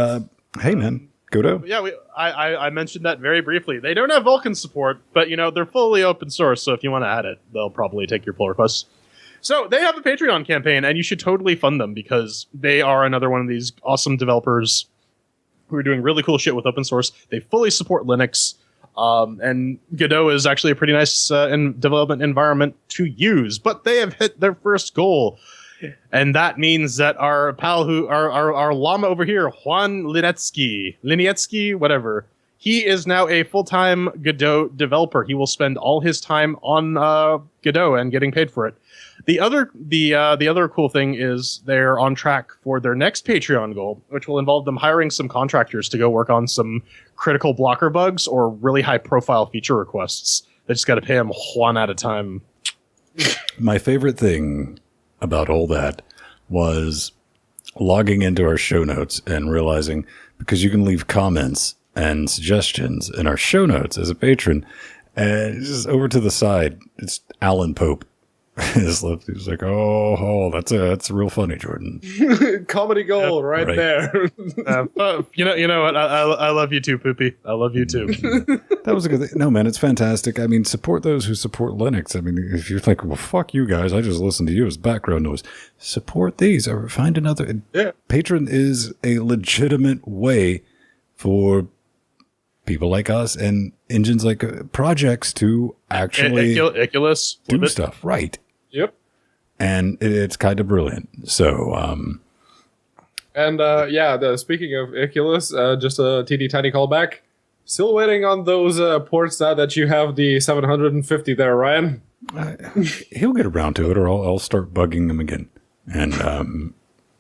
Hey, man. Godot. Yeah, I mentioned that very briefly. They don't have Vulkan support, but they're fully open source, so if you want to add it, they'll probably take your pull requests. So they have a Patreon campaign, and you should totally fund them because they are another one of these awesome developers who are doing really cool shit with open source. They fully support Linux, and Godot is actually a pretty nice development environment to use, but they have hit their first goal. And that means that our pal our llama over here, Juan Linietsky, whatever, he is now a full-time Godot developer. He will spend all his time on Godot and getting paid for it. The other cool thing is they're on track for their next Patreon goal, which will involve them hiring some contractors to go work on some critical blocker bugs or really high-profile feature requests. They just got to pay them one at a time. My favorite thing about all that was logging into our show notes and realizing, because you can leave comments and suggestions in our show notes as a patron, and just over to the side, it's Alan Pope. His left, he was like, oh, that's real funny, Jordan. Comedy gold right there. You know what? I love you too, Poopy. I love you too. That was a good thing. No, man, it's fantastic. I mean, support those who support Linux. I mean, if you're like, well, fuck you guys, I just listen to you as background noise. Support these or find another. Yeah. Patron is a legitimate way for people like us and engines like projects to actually do stuff. Right. Yep. And it's kind of brilliant. So, speaking of Iculus, just a teeny tiny callback. Still waiting on those ports now that you have the 750 there, Ryan. he'll get around to it, or I'll start bugging him again. And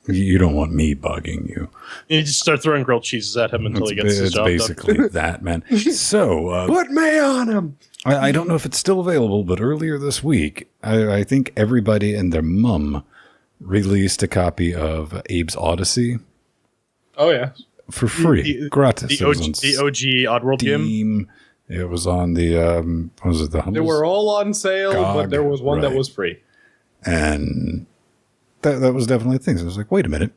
you don't want me bugging you. You just start throwing grilled cheeses at him until he gets his job It's basically that, man. So Put me on him. I don't know if it's still available, but earlier this week, I think everybody and their mum released a copy of Abe's Odyssey. Oh, yeah. For free. Gratis. The OG Oddworld game? It was on the, what was it, the Humbles? They were all on sale, but there was one that was free. And that was definitely a thing. So I was like, wait a minute.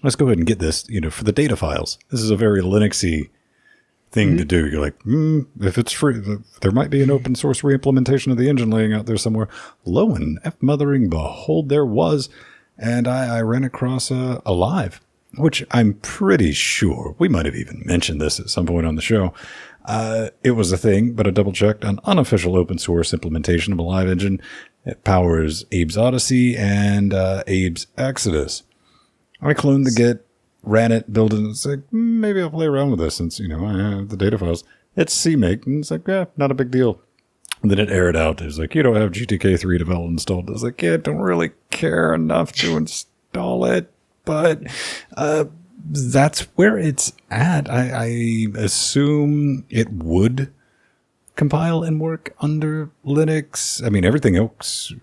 Let's go ahead and get this, for the data files. This is a very Linuxy thing to do. You're like, if it's free, there might be an open source reimplementation of the engine laying out there somewhere. Lo and mothering behold, there was. And I ran across a live, which I'm pretty sure we might have even mentioned this at some point on the show. It was a thing, but I double checked, an unofficial open source implementation of a live engine. It powers Abe's Odyssey and Abe's Exodus. I cloned the Git, ran it, built it, and it's like, maybe I'll play around with this since, I have the data files. It's CMake, and it's like, not a big deal. And then it aired out. It was like, you don't have GTK3 developed installed. I was like, I don't really care enough to install it, but that's where it's at. I assume it would compile and work under Linux. I mean, everything else,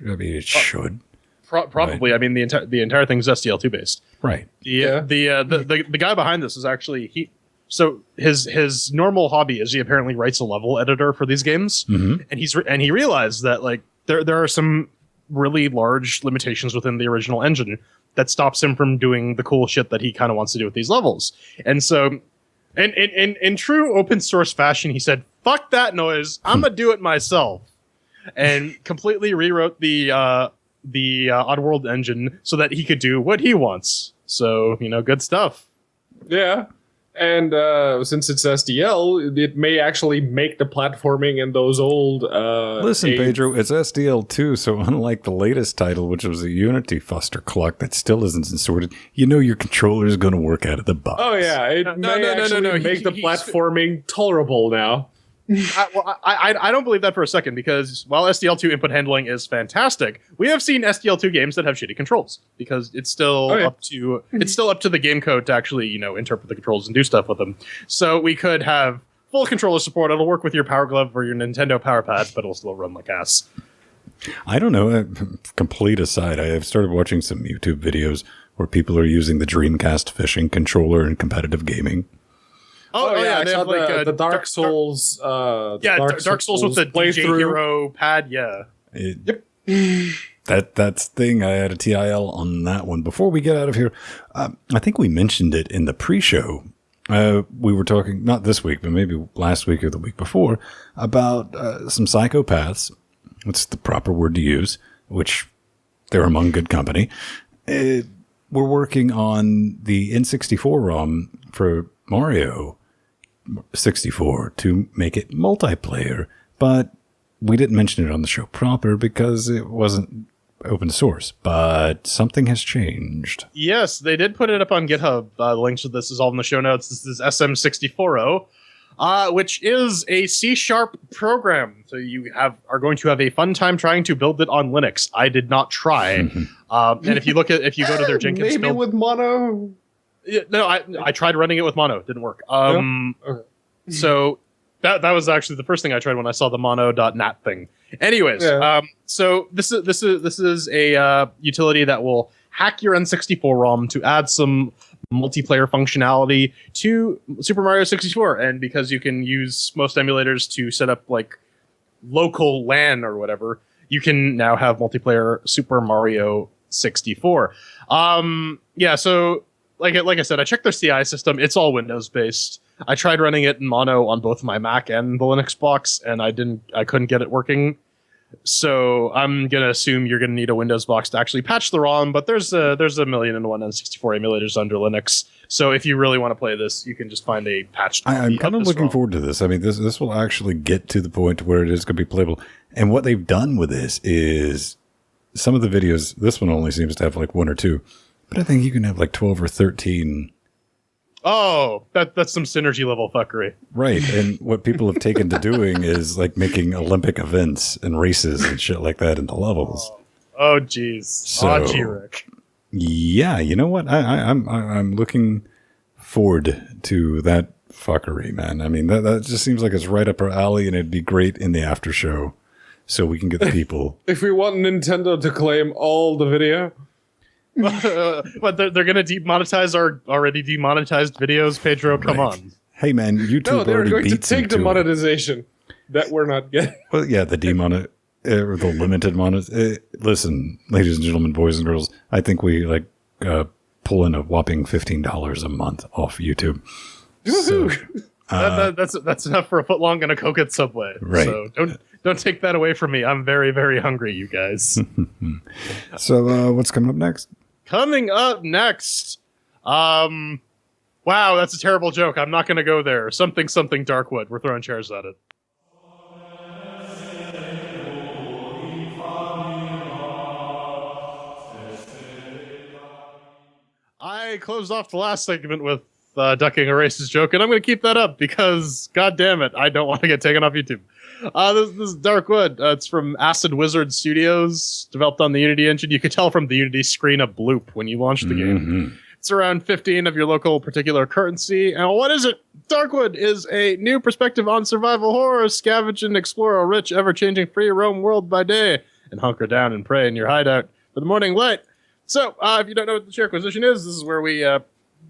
it should. Probably. Right. I mean, the entire thing's SDL2 based. Right. The guy behind this is actually So his normal hobby is he apparently writes a level editor for these games, and he realized that like there are some really large limitations within the original engine that stops him from doing the cool shit that he kind of wants to do with these levels. And so, in true open source fashion, he said, "Fuck that noise! I'm gonna do it myself," and completely rewrote the Oddworld engine so that he could do what he wants. So good stuff. Yeah. And since it's SDL, it may actually make the platforming in those old... Listen, Pedro, it's SDL2, so unlike the latest title, which was a Unity fustercluck that still isn't sorted, your controller is going to work out of the box. Oh, yeah. It may make the platforming tolerable now. I don't believe that for a second, because while SDL2 input handling is fantastic, we have seen SDL2 games that have shitty controls because it's still up to the game code to actually interpret the controls and do stuff with them. So we could have full controller support. It'll work with your Power Glove or your Nintendo Power Pad, but it'll still run like ass. I don't know. Complete aside, I have started watching some YouTube videos where people are using the Dreamcast fishing controller in competitive gaming. Oh yeah, they have like the Dark Souls. Dark Souls with the DJ Hero pad. Yeah. Yep. That's the thing. I had a TIL on that one. Before we get out of here, I think we mentioned it in the pre-show. We were talking not this week, but maybe last week or the week before about some psychopaths. What's the proper word to use? Which they're among good company. We're working on the N64 ROM for Mario 64 to make it multiplayer, but we didn't mention it on the show proper because it wasn't open source, but something has changed. Yes, they did put it up on GitHub. The links to this is all in the show notes. This is SM64O, which is a C# program. So you are going to have a fun time trying to build it on Linux. I did not try. And if you go to their Jenkins maybe build, with Mono. Yeah, no, I tried running it with Mono. It didn't work. Okay. So that was actually the first thing I tried when I saw the mono.nat thing. Anyways, so this is a utility that will hack your N64 ROM to add some multiplayer functionality to Super Mario 64. And because you can use most emulators to set up like local LAN or whatever, you can now have multiplayer Super Mario 64. So like I said, I checked their CI system. It's all Windows based. I tried running it in mono on both my Mac and the Linux box, and I couldn't get it working. So I'm gonna assume you're gonna need a Windows box to actually patch the ROM. But there's a million and one N64 emulators under Linux. So if you really want to play this, you can just find a patched. I'm kind of looking forward to this. I mean, this will actually get to the point where it is going to be playable. And what they've done with this is some of the videos. This one only seems to have like one or two. But I think you can have like 12 or 13. Oh, that's some synergy level fuckery. Right. And what people have taken to doing is like making Olympic events and races and shit like that in the levels. Oh, geez. So, gee, Rick. Yeah, you know what? I'm looking forward to that fuckery, man. I mean, that just seems like it's right up our alley, and it'd be great in the after show so we can get the people. If we want Nintendo to claim all the video... But they're going to demonetize our already demonetized videos, Pedro. Come on. Hey, man, YouTube they're already going beats to take the monetization that we're not getting. Well, yeah, the or the limited listen, ladies and gentlemen, boys and girls, I think we pull in a whopping $15 a month off YouTube. So, that's enough for a foot long and a Coke at Subway. Right. So don't take that away from me. I'm very, very hungry, you guys. So what's coming up next? Coming up next. Wow, that's a terrible joke. I'm not going to go there. Something Darkwood. We're throwing chairs at it. I closed off the last segment with ducking a racist joke, and I'm going to keep that up because, god damn it, I don't want to get taken off YouTube. This is Darkwood. It's from Acid Wizard Studios, developed on the Unity engine. You could tell from the Unity screen a bloop when you launch the game. It's around 15 of your local particular currency. And what is it? Darkwood is a new perspective on survival horror. Scavenge and explore a rich, ever-changing free roam world by day, and hunker down and pray in your hideout for the morning light. So, if you don't know what the chair acquisition is, this is where we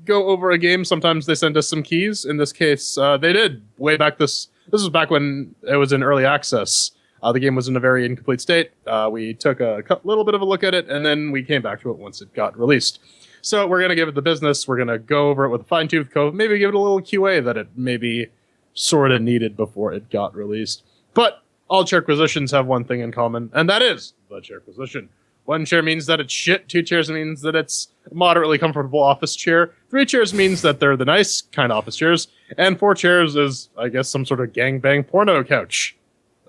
go over a game. Sometimes they send us some keys. In this case, they did way back. This was back when it was in early access. The game was in a very incomplete state. We took a little bit of a look at it, and then we came back to it once it got released. So we're going to give it the business. We're going to go over it with a fine-tooth comb, maybe give it a little QA that it maybe sort of needed before it got released. But all chair acquisitions have one thing in common, and that is the chair acquisition. 1 chair means that it's shit. 2 chairs means that it's a moderately comfortable office chair. 3 chairs means that they're the nice kind of office chairs. And 4 chairs is, I guess, some sort of gangbang porno couch.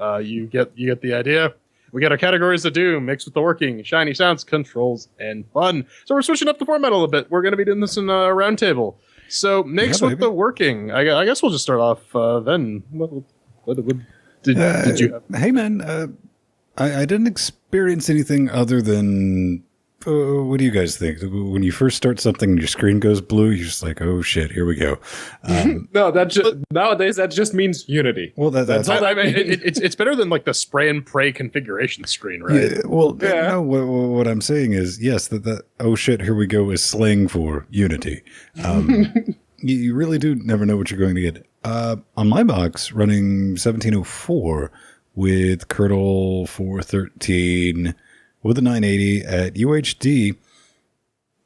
You get the idea. We got our categories of doom, mixed with the working, shiny sounds, controls, and fun. So we're switching up the format a little bit. We're going to be doing this in a round table. So mixed with the working. I guess we'll just start off then. What did you have? Hey, man. I didn't experience anything other than... what do you guys think? When you first start something and your screen goes blue, you're just like, oh, shit, here we go. No, nowadays that just means Unity. Well, that's I mean, it's better than like the spray and pray configuration screen, right? Yeah, no, what I'm saying is, yes, that oh, shit, here we go is slang for Unity. You really do never know what you're going to get. On my box, running 1704 with kernel 413 with a 980 at UHD.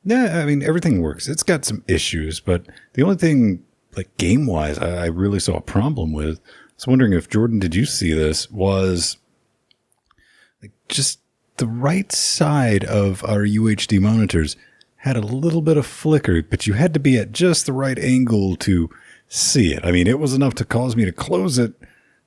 Yeah, I mean, everything works. It's got some issues, but the only thing, like game-wise, I really saw a problem with, I was wondering if, Jordan, did you see this, was like just the right side of our UHD monitors had a little bit of flicker, but you had to be at just the right angle to see it. I mean, it was enough to cause me to close it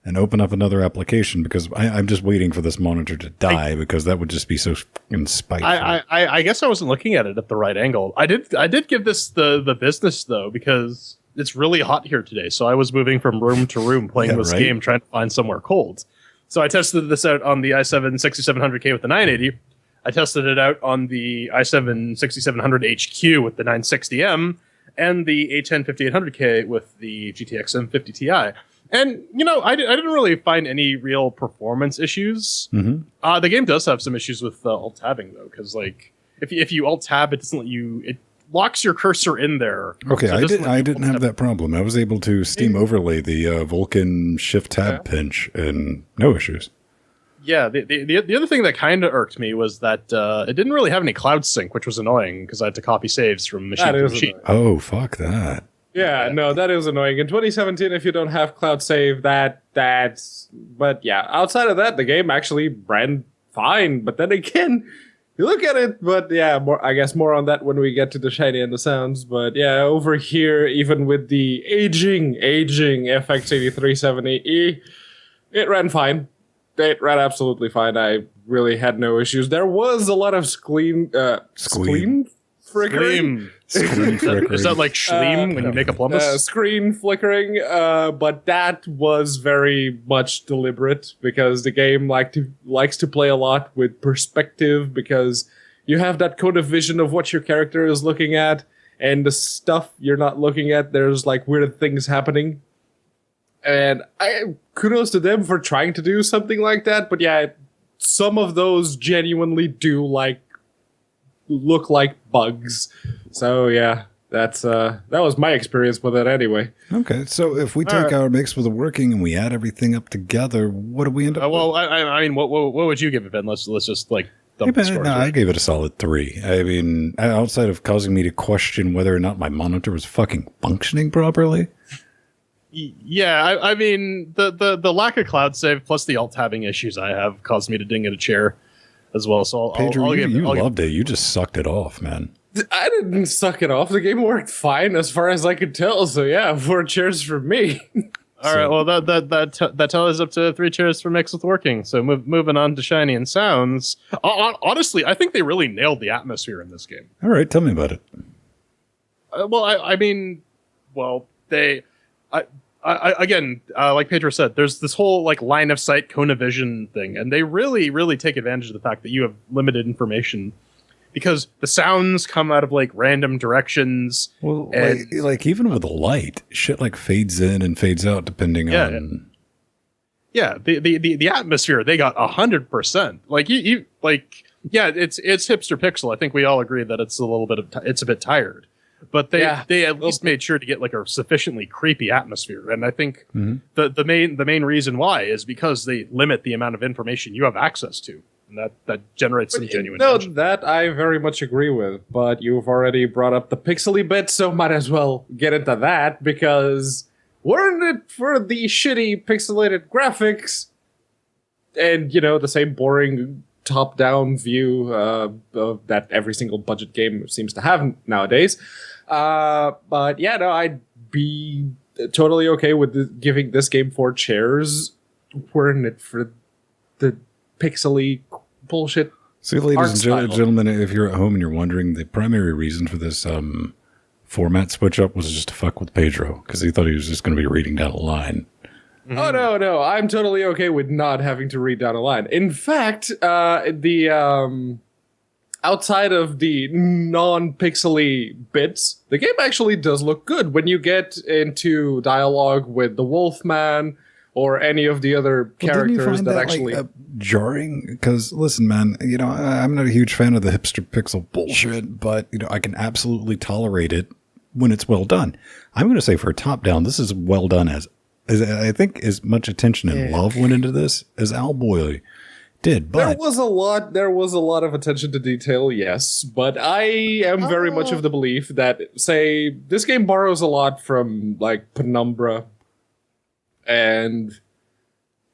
and open up another application because I'm just waiting for this monitor to die because that would just be so fucking spiteful. I guess I wasn't looking at it at the right angle. I did give this the business though because it's really hot here today. So I was moving from room to room playing this game, trying to find somewhere cold. So I tested this out on the i7 6700K with the 980. I tested it out on the i7 6700 HQ with the 960M and the A10 5800K with the GTX M50 Ti. And, you know, I didn't really find any real performance issues. Mm-hmm. The game does have some issues with alt-tabbing, though, because, like, if you alt-tab, it doesn't let you... It locks your cursor in there. Okay, so I didn't have that problem. I was able to Steam overlay the Vulkan Shift-Tab pinch, and no issues. Yeah, the other thing that kind of irked me was that it didn't really have any cloud sync, which was annoying, because I had to copy saves from machine to machine. Oh, fuck that. Yeah, no, that is annoying. In 2017, if you don't have cloud save, that's... But yeah, outside of that, the game actually ran fine. But then again, you look at it, but yeah, I guess more on that when we get to the shiny and the sounds. But yeah, over here, even with the aging FX 8370E, it ran fine. It ran absolutely fine. I really had no issues. There was a lot of screen flickering. Is that like schleem when you make a plummus? Screen flickering, but that was very much deliberate because the game likes to play a lot with perspective because you have that cone of vision of what your character is looking at and the stuff you're not looking at. There's like weird things happening. And kudos to them for trying to do something like that. But yeah, some of those genuinely do look like bugs. So yeah, that was my experience with it anyway. Okay, so if we take our mix with the working and we add everything up together, what do we end up with? Well, I mean, what would you give it, Ben? Let's just like dump the scores. No, I gave it a solid 3. I mean, outside of causing me to question whether or not my monitor was fucking functioning properly. Yeah, I mean, the lack of cloud save plus the alt-tabbing issues I have caused me to ding at a chair as well. So Pedro, you loved it. You just sucked it off, man. I didn't suck it off. The game worked fine as far as I could tell. So yeah, 4 cheers for me. All right. Well, that tallies up to 3 cheers for Mix with Working. So moving on to Shiny and Sounds. Honestly, I think they really nailed the atmosphere in this game. All right, tell me about it. Again, like Pedro said, there's this whole like line of sight cone of vision thing, and they really, really take advantage of the fact that you have limited information because the sounds come out of like random directions. Well, like even with the light, shit like fades in and fades out depending on. Yeah, the atmosphere they got 100%. Like you like Yeah, it's hipster pixel. I think we all agree that it's a little bit it's a bit tired, but they at least made sure to get like a sufficiently creepy atmosphere. And I think the main reason why is because they limit the amount of information you have access to, and that generates some genuine tension. That I very much agree with. But you've already brought up the pixely bit, so might as well get into that, because weren't it for the shitty pixelated graphics and the same boring top-down view that every single budget game seems to have nowadays. But yeah, no, I'd be totally okay with giving this game 4 chairs, weren't it for the pixely bullshit. See, ladies and gentlemen, if you're at home and you're wondering, the primary reason for this format switch up was just to fuck with Pedro, because he thought he was just going to be reading down a line. Oh, no, I'm totally okay with not having to read down a line. In fact, the outside of the non-pixely bits, the game actually does look good when you get into dialogue with the Wolfman or any of the other characters didn't you find that actually... Like, jarring? Because, listen, man, I'm not a huge fan of the hipster pixel bullshit, but, I can absolutely tolerate it when it's well done. I'm going to say for a top-down, this is well done as I think as much attention and love went into this as Owlboy did. But there was a lot of attention to detail, yes, but I am very much of the belief that, say, this game borrows a lot from like Penumbra, and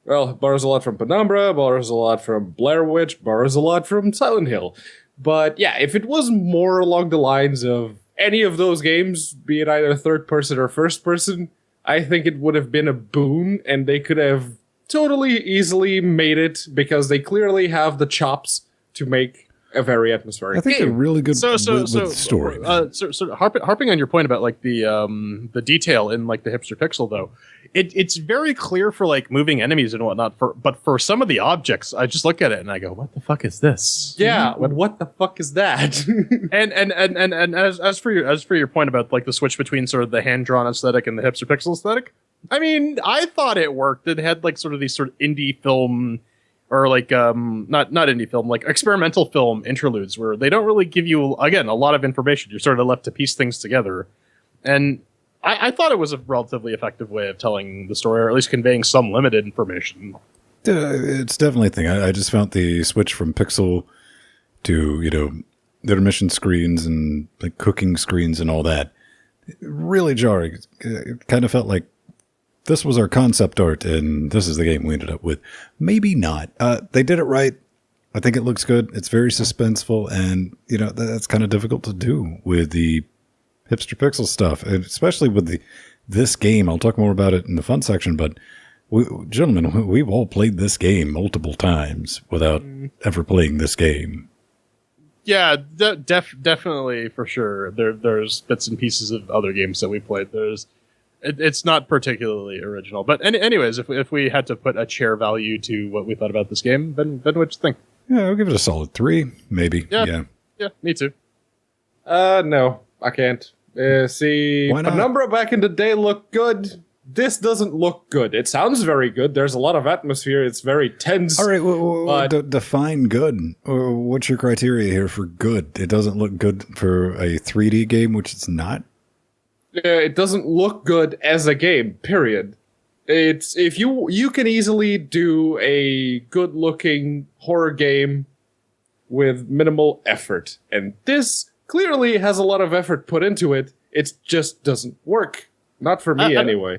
borrows a lot from Penumbra, borrows a lot from Blair Witch, borrows a lot from Silent Hill. But yeah, if it was more along the lines of any of those games, be it either third person or first person, I think it would have been a boon, and they could have totally easily made it, because they clearly have the chops to make a very atmospheric I think game. they're really good with story. So harping on your point about like the detail in like the hipster pixel, though, it's very clear for like moving enemies and whatnot. But for some of the objects, I just look at it and I go, "What the fuck is this?" Yeah, what the fuck is that? and as for your point about like the switch between sort of the hand drawn aesthetic and the hipster pixel aesthetic, I mean, I thought it worked. It had like sort of these sort of indie film, or like not indie film, like experimental film interludes where they don't really give you, again, a lot of information. You're sort of left to piece things together. And I thought it was a relatively effective way of telling the story, or at least conveying some limited information. It's definitely a thing. I just found the switch from pixel to, the intermission screens and like cooking screens and all that really jarring. It kind of felt like this was our concept art, and this is the game we ended up with. Maybe not. They did it right. I think it looks good. It's very suspenseful, and that's kind of difficult to do with the hipster pixel stuff, and especially with this game. I'll talk more about it in the fun section, but gentlemen, we've all played this game multiple times without ever playing this game. Yeah, definitely, for sure. There's bits and pieces of other games that we played. It's not particularly original, but anyways, if we had to put a chair value to what we thought about this game, then what'd you think? Yeah, I'll give it a solid 3, maybe. Yeah, me too. No, I can't. See, Why not? Penumbra back in the day looked good. This doesn't look good. It sounds very good. There's a lot of atmosphere. It's very tense. All right, define good. What's your criteria here for good? It doesn't look good for a 3D game, which it's not. It doesn't look good as a game, period. It's if you can easily do a good-looking horror game with minimal effort, and this clearly has a lot of effort put into it. It just doesn't work. Not for me, anyway.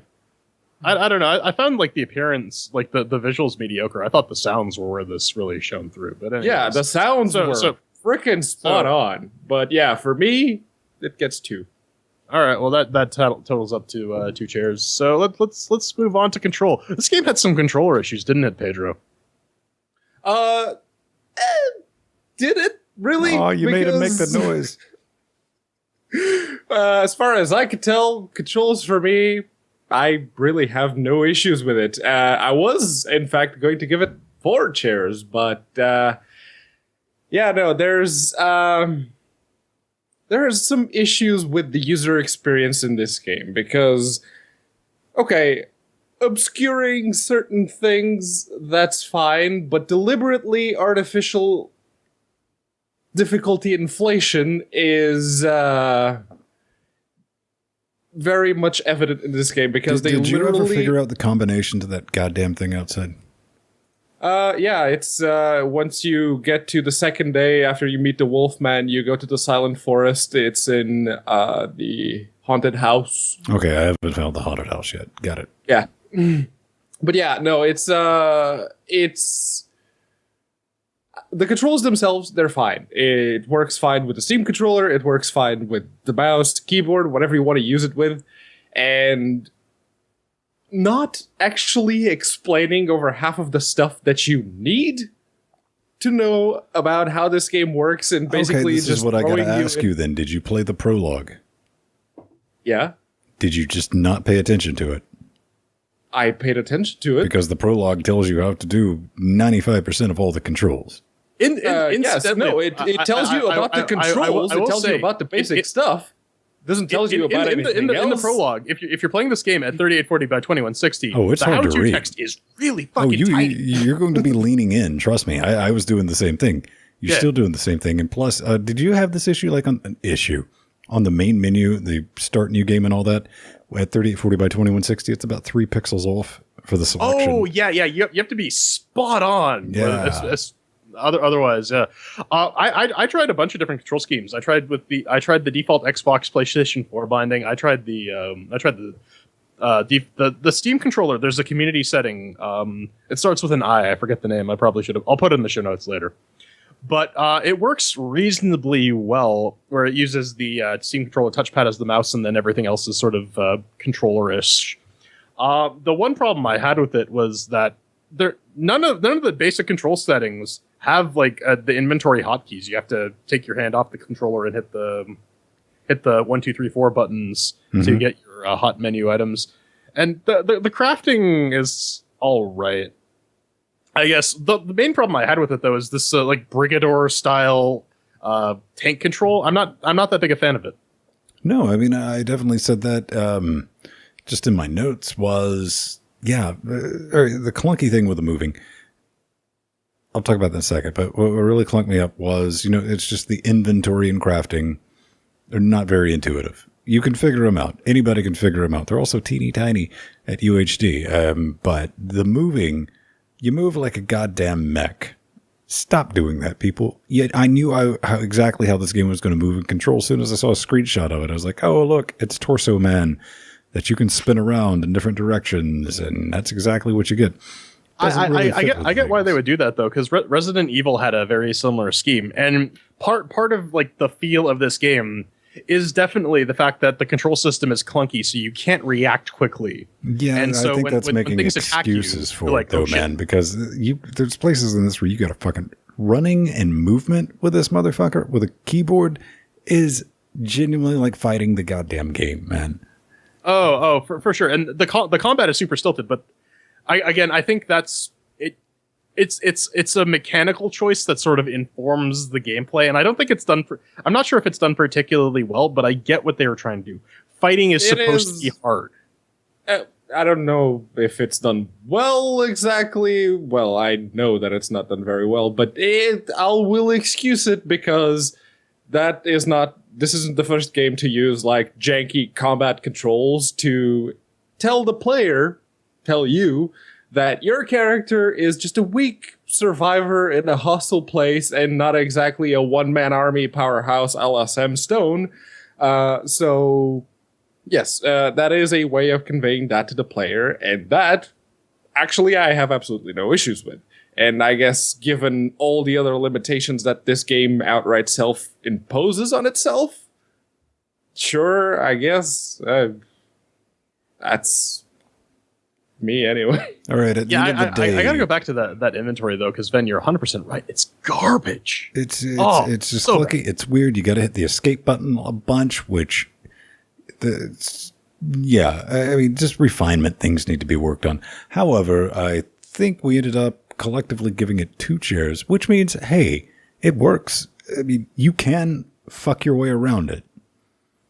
I don't know. I found like the appearance, like the visuals mediocre. I thought the sounds were where this really shone through. But anyways. Yeah, the sounds were freaking spot on. But yeah, for me, it gets 2. All right, well that totals up to 2 chairs. So let's move on to control. This game had some controller issues, didn't it, Pedro? Did it really? Oh, you made him make the noise. As far as I could tell, controls for me, I really have no issues with it. I was, in fact, going to give it 4 chairs, but there's some issues with the user experience in this game, because, okay, obscuring certain things, that's fine, but deliberately artificial difficulty inflation is very much evident in this game because Did you ever figure out the combination to that goddamn thing outside? Yeah, it's once you get to the second day after you meet the Wolfman, you go to the Silent Forest. It's in the haunted house. Okay, I haven't found the haunted house yet. Got it. Yeah. But yeah, no, it's the controls themselves, they're fine. It works fine with the Steam controller, it works fine with the mouse, keyboard, whatever you want to use it with. And not actually explaining over half of the stuff that you need to know about how this game works, and basically this just is what I gotta ask in. you then. Did you play the prologue? Yeah. Did you just not pay attention to it? I paid attention to it. Because the prologue tells you how to do 95% of all the controls. Yes, no, it tells you about the controls. It tells you about the basic stuff. It doesn't tell you about anything else. In the prologue, if you're playing this game at 3840 by 2160, it's the hard to how-to read. text is really fucking tiny. You're going to be leaning in. Trust me. I was doing the same thing. You're still doing the same thing. And plus, did you have this issue like on an issue on the main menu, the start new game and all that at 3840 by 2160? It's about 3 pixels off for the selection. Oh yeah. You have to be spot on. Yeah. Otherwise, yeah. I tried a bunch of different control schemes. I tried the default Xbox PlayStation 4 binding. I tried the Steam controller. There's a community setting. It starts with an I. I forget the name. I probably should have. I'll put it in the show notes later. But it works reasonably well, where it uses the Steam controller touchpad as the mouse, and then everything else is sort of controller-ish. The one problem I had with it was that none of the basic control settings have like the inventory hotkeys. You have to take your hand off the controller and hit the 1, 2, 3, 4 buttons to get your hot menu items. And the crafting is all right. I guess the main problem I had with it though is this like Brigador style tank control. I'm not that big a fan of it. No, I mean I definitely said that. Just in my notes was the clunky thing with the moving. I'll talk about that in a second, but what really clunked me up was, it's just the inventory and crafting. They're not very intuitive. You can figure them out. Anybody can figure them out. They're also teeny tiny at UHD. But the moving, you move like a goddamn mech. Stop doing that, people. Yet I knew exactly how this game was going to move and control as soon as I saw a screenshot of it. I was like, oh, look, it's Torso Man that you can spin around in different directions, and that's exactly what you get. I get why they would do that though, because Resident Evil had a very similar scheme, and part of like the feel of this game is definitely the fact that the control system is clunky, so you can't react quickly. Yeah, and so I think that's making excuses for it, though, man. Because there's places in this where you got to fucking running and movement with this motherfucker with a keyboard is genuinely like fighting the goddamn game, man. Oh, for sure. And the combat is super stilted, but I think that's it. It's a mechanical choice that sort of informs the gameplay, and I don't think it's done. I'm not sure if it's done particularly well, but I get what they were trying to do. Fighting is supposed to be hard. I don't know if it's done well exactly. Well, I know that it's not done very well, but I will excuse it because that is not. This isn't the first game to use like janky combat controls to tell you that your character is just a weak survivor in a hostile place and not exactly a one-man army powerhouse a la Sam Stone. So, yes, that is a way of conveying that to the player, and that, actually, I have absolutely no issues with. And I guess given all the other limitations that this game outright self-imposes on itself, sure, I guess that's me anyway. All right, at the end of the day, I gotta go back to that inventory though, because Ben, you're 100% right. It's garbage. It's just so clicky. It's weird. You got to hit the escape button a bunch, which I mean, just refinement things need to be worked on. However, I think we ended up collectively giving it 2 chairs, which means, hey, it works. I mean, you can fuck your way around it.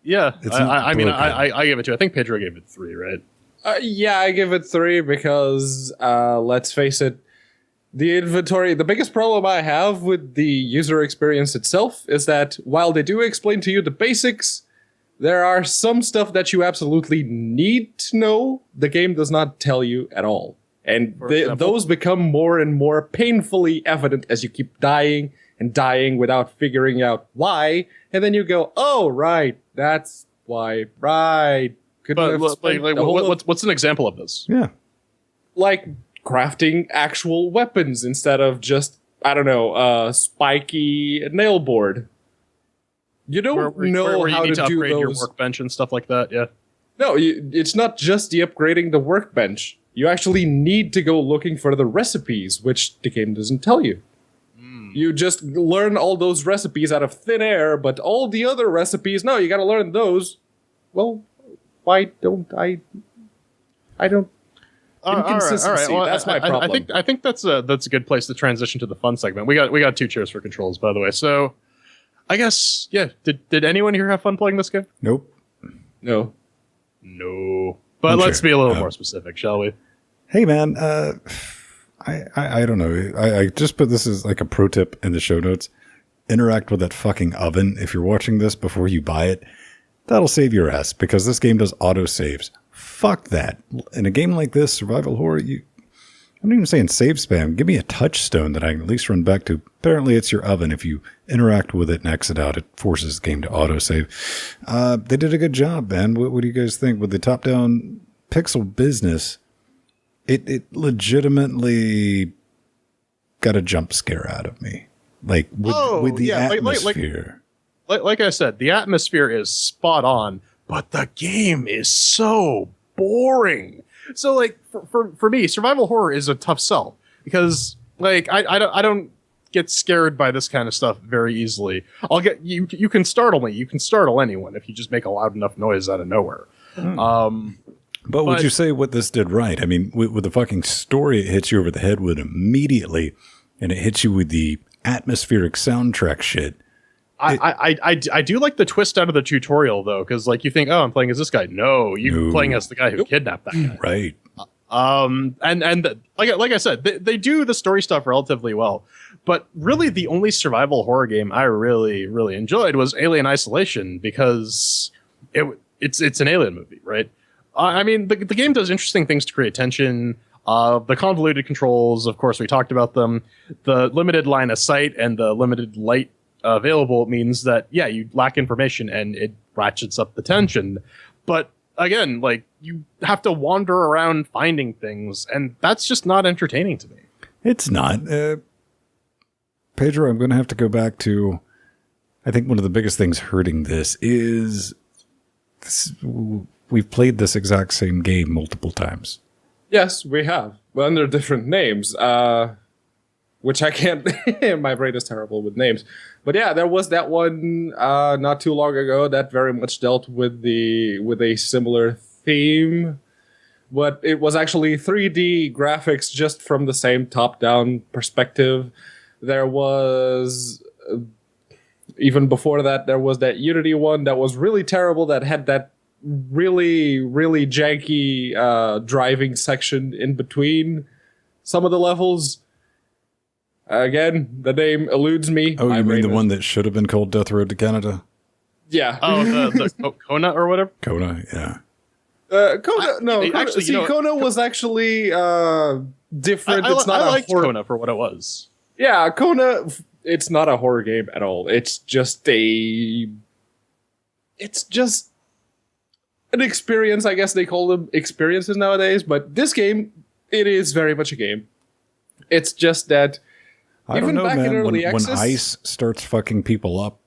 Yeah, I mean, I gave it 2. I think Pedro gave it 3, right? Yeah, I give it 3 because, let's face it, The inventory, the biggest problem I have with the user experience itself is that while they do explain to you the basics, there are some stuff that you absolutely need to know the game does not tell you at all. And those become more and more painfully evident as you keep dying and dying without figuring out why. And then you go, oh, right, that's why, right. What's an example of this? Yeah. Like crafting actual weapons instead of just, I don't know, spiky nail board. You don't know where how you need to to do upgrade your those. workbench and stuff like that. Yeah. No, it's not just the upgrading the workbench. You actually need to go looking for the recipes, which the game doesn't tell you. You just learn all those recipes out of thin air, but all the other recipes, no, you gotta learn those. Well, why don't I don't... Inconsistency. All right. Well, that's my problem. I think that's a good place to transition to the fun segment. We got 2 cheers for controls, by the way. So, I guess Did anyone here have fun playing this game? Nope. No. But I'm let's sure. be a little more specific, shall we? Hey, man. I don't know. I just put this as like a pro tip in the show notes. Interact with that fucking oven if you're watching this before you buy it. That'll save your ass because this game does auto saves. Fuck that. In a game like this, survival horror, I'm not even saying save spam. Give me a touchstone that I can at least run back to. Apparently, it's your oven. If you interact with it and exit out, it forces the game to autosave. They did a good job, man. What do you guys think? With the top-down pixel business, it legitimately got a jump scare out of me. Like, with the atmosphere. Like I said, the atmosphere is spot on, but the game is so boring. So, like, for me, survival horror is a tough sell because, like, I don't get scared by this kind of stuff very easily. You can startle me. You can startle anyone if you just make a loud enough noise out of nowhere. But would you say what this did right? I mean, with the fucking story, it hits you over the head with immediately, and it hits you with the atmospheric soundtrack shit. I do like the twist out of the tutorial though, because like you think, oh, I'm playing as this guy. No, you're playing as the guy who kidnapped that guy. Right. Like I said, they do the story stuff relatively well, but really the only survival horror game I really enjoyed was Alien Isolation because it's an alien movie, right? I mean, the game does interesting things to create tension. The convoluted controls, of course, we talked about them. The limited line of sight and the limited light available means that, yeah, you lack information and it ratchets up the tension. But again, like, you have to wander around finding things, and that's just not entertaining to me. It's not. Pedro, I'm going to have to go back to, I think one of the biggest things hurting this is we've played this exact same game multiple times. Yes, we have. Well, under different names, which I can't... my brain is terrible with names. But yeah, there was that one not too long ago that very much dealt with a similar theme. But it was actually 3D graphics just from the same top-down perspective. There was... even before that, there was that Unity one that was really terrible that had that really janky driving section in between some of the levels. Again, the name eludes me. Oh, you mean the one that should have been called Death Road to Canada? Yeah. Oh, the Kona or whatever? Kona, yeah. Kona was actually different. I liked Kona for what it was. Yeah, Kona, it's not a horror game at all. It's just an experience. I guess they call them experiences nowadays, but this game, it is very much a game. It's just that I don't know, man. When ice starts fucking people up,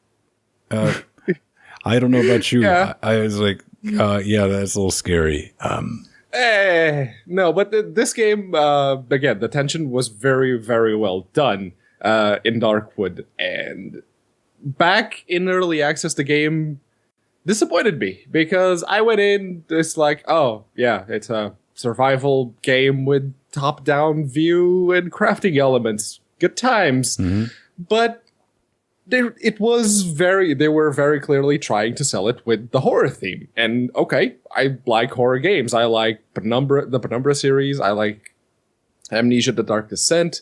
I don't know about you. Yeah. I was like, yeah, that's a little scary. No, but this game, again, the tension was very well done in Darkwood. And back in early access, the game disappointed me because I went in, it's like, oh, yeah, it's a survival game with top-down view and crafting elements. Good times. Mm-hmm. But they were very clearly trying to sell it with the horror theme. And okay, I like horror games. I like the Penumbra series. I like Amnesia: The Dark Descent.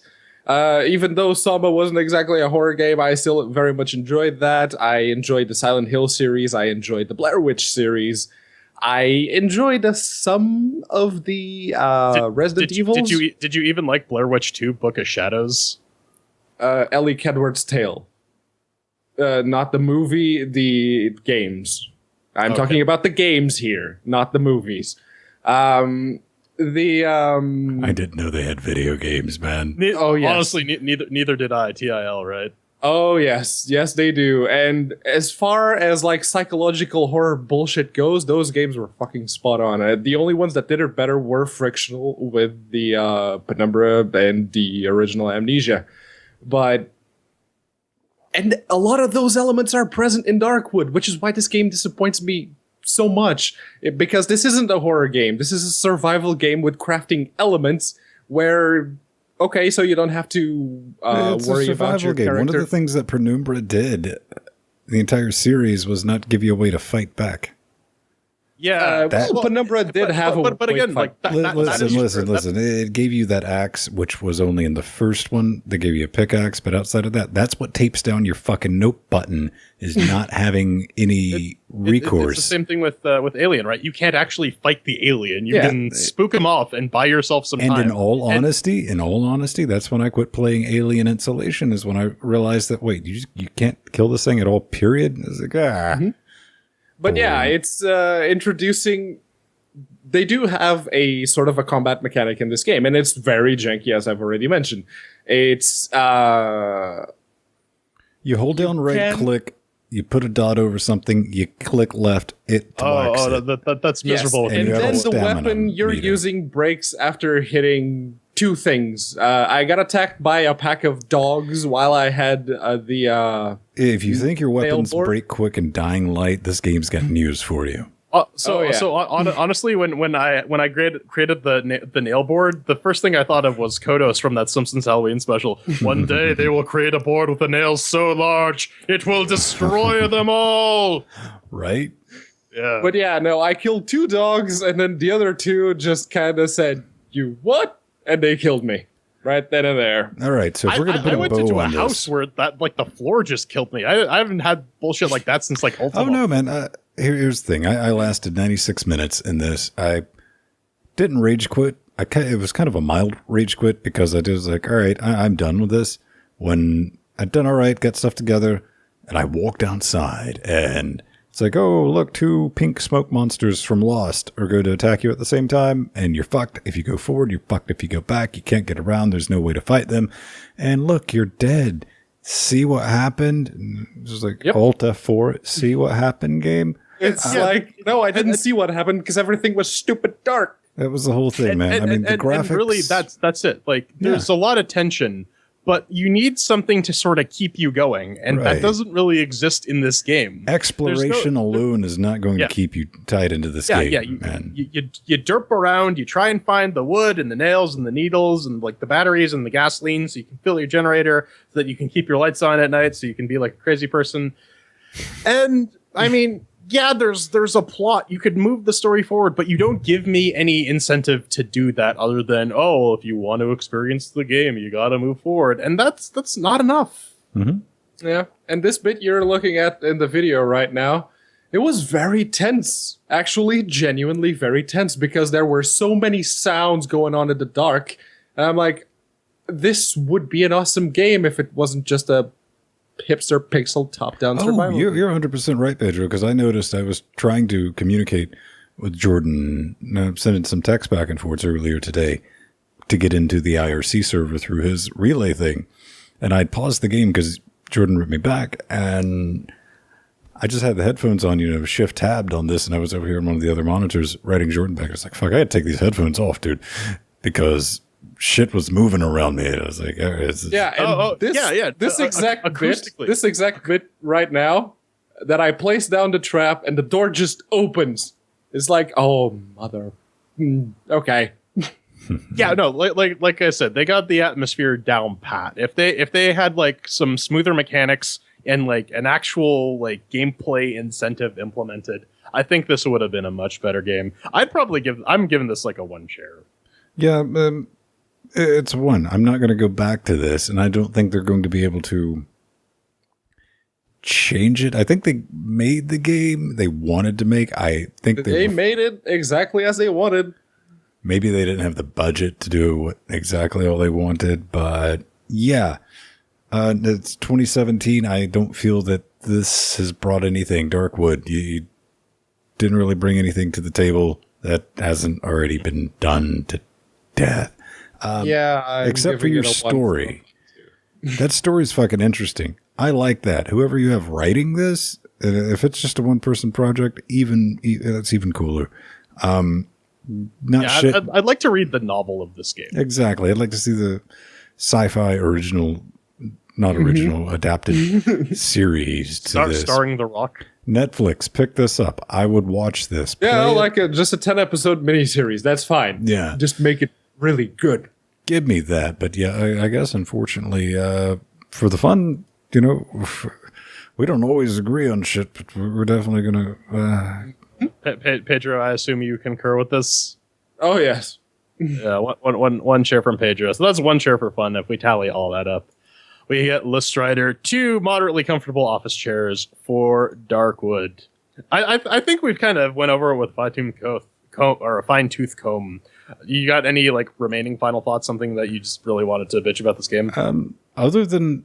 Even though Soma wasn't exactly a horror game, I still very much enjoyed that. I enjoyed the Silent Hill series. I enjoyed the Blair Witch series. I enjoyed some of the Resident Evil. Did you even like Blair Witch 2: Book of Shadows? Ellie Kedward's Tale. Not the movie, the games. I'm talking about the games here, not the movies. I didn't know they had video games, man. Oh, yes. Honestly, neither did I. TIL, right? Oh, yes. Yes, they do. And as far as like psychological horror bullshit goes, those games were fucking spot on. The only ones that did it better were Frictional with the Penumbra and the original Amnesia. And a lot of those elements are present in Darkwood, which is why this game disappoints me so much. Because this isn't a horror game. This is a survival game with crafting elements where... Okay, so you don't have to worry about your game. character. One of the things that Penumbra did the entire series was not give you a way to fight back. Yeah, Penumbra did have a but again, like listen. It gave you that axe, which was only in the first one. They gave you a pickaxe, but outside of that, that's what tapes down your fucking note button is not having any recourse. It's the same thing with Alien, right? You can't actually fight the alien. You can spook him off and buy yourself some time. And in all honesty, that's when I quit playing Alien Isolation. Is when I realized that you can't kill this thing at all. Period. It's like But yeah, it's introducing... They do have a sort of a combat mechanic in this game, and it's very janky, as I've already mentioned. It's... you hold down click, you put a dot over something, you click left, it thwacks it. That's miserable. Yes. And then the weapon you're using breaks after hitting two things. I got attacked by a pack of dogs while I had the... If you think your weapons break quick and dying light, this game's got news for you. Honestly, when I created the nail board, the first thing I thought of was Kodos from that Simpsons Halloween special. One day they will create a board with the nails so large it will destroy them all. Right? Yeah. But yeah, no, I killed two dogs, and then the other two just kind of said, "You what?" And they killed me right then and there. All right, so if we're gonna put a bow on this, I went into a house where the floor just killed me. I haven't had bullshit like that since like Ultima. Oh no, man. Here's the thing. I lasted 96 minutes in this. I didn't rage quit. It was kind of a mild rage quit because I was like, all right, I'm done with this. When I'd done all right, got stuff together, and I walked outside, and it's like, oh, look, two pink smoke monsters from Lost are going to attack you at the same time, and you're fucked. If you go forward, you're fucked. If you go back, you can't get around. There's no way to fight them. And look, you're dead. See what happened? And just like, Alt F4, see what happened game. It's like, no, I didn't see what happened because everything was stupid dark. That was the whole thing, man. The graphics... And really, that's it. Like, there's a lot of tension, but you need something to sort of keep you going, and that doesn't really exist in this game. Exploration alone is not going to keep you tied into this game, man. You derp around, you try and find the wood and the nails and the needles and like the batteries and the gasoline so you can fill your generator so that you can keep your lights on at night so you can be like a crazy person. And, I mean... Yeah, there's a plot. You could move the story forward, but you don't give me any incentive to do that other than, oh, if you want to experience the game, you got to move forward. And that's not enough. Mm-hmm. Yeah, and this bit you're looking at in the video right now, it was very tense. Actually, genuinely very tense because there were so many sounds going on in the dark. And I'm like, this would be an awesome game if it wasn't just a hipster pixel top-down survival. You're 100% right, Pedro, because I noticed I was trying to communicate with Jordan, sending some text back and forth earlier today to get into the IRC server through his relay thing. And I'd paused the game because Jordan ripped me back, and I just had the headphones on, shift tabbed on this, and I was over here on one of the other monitors writing Jordan back. I was like, fuck, I had to take these headphones off, dude, because... shit was moving around me. I was like, oh, this exact bit right now that I place down the trap and the door just opens. It's like, oh, mother. Okay. Yeah, no, like I said, they got the atmosphere down pat. If they had like some smoother mechanics and like an actual like gameplay incentive implemented, I think this would have been a much better game. I'm giving this like a 1 share. Yeah, it's one. I'm not going to go back to this, and I don't think they're going to be able to change it. I think they made the game they wanted to make. I think they made it exactly as they wanted. Maybe they didn't have the budget to do exactly all they wanted, but yeah. It's 2017. I don't feel that this has brought anything. Darkwood, you didn't really bring anything to the table that hasn't already been done to death. Except for your story. That story is fucking interesting. I like that. Whoever you have writing this, if it's just a one-person project, that's even cooler. I'd like to read the novel of this game. Exactly. I'd like to see the sci-fi adapted series to this. Starring The Rock. Netflix, pick this up. I would watch this. Yeah, like just a 10-episode miniseries. That's fine. Yeah. Just make it really good. Give me that. But yeah, I guess unfortunately, for the fun, we don't always agree on shit, but we're definitely going to... Pedro, I assume you concur with this? Oh, yes. Yeah, one chair from Pedro. So that's one chair for fun if we tally all that up. We get Listrider, 2 moderately comfortable office chairs for Darkwood. I think we've kind of went over it with a fine-tooth comb. You got any remaining final thoughts? Something that you just really wanted to bitch about this game? Other than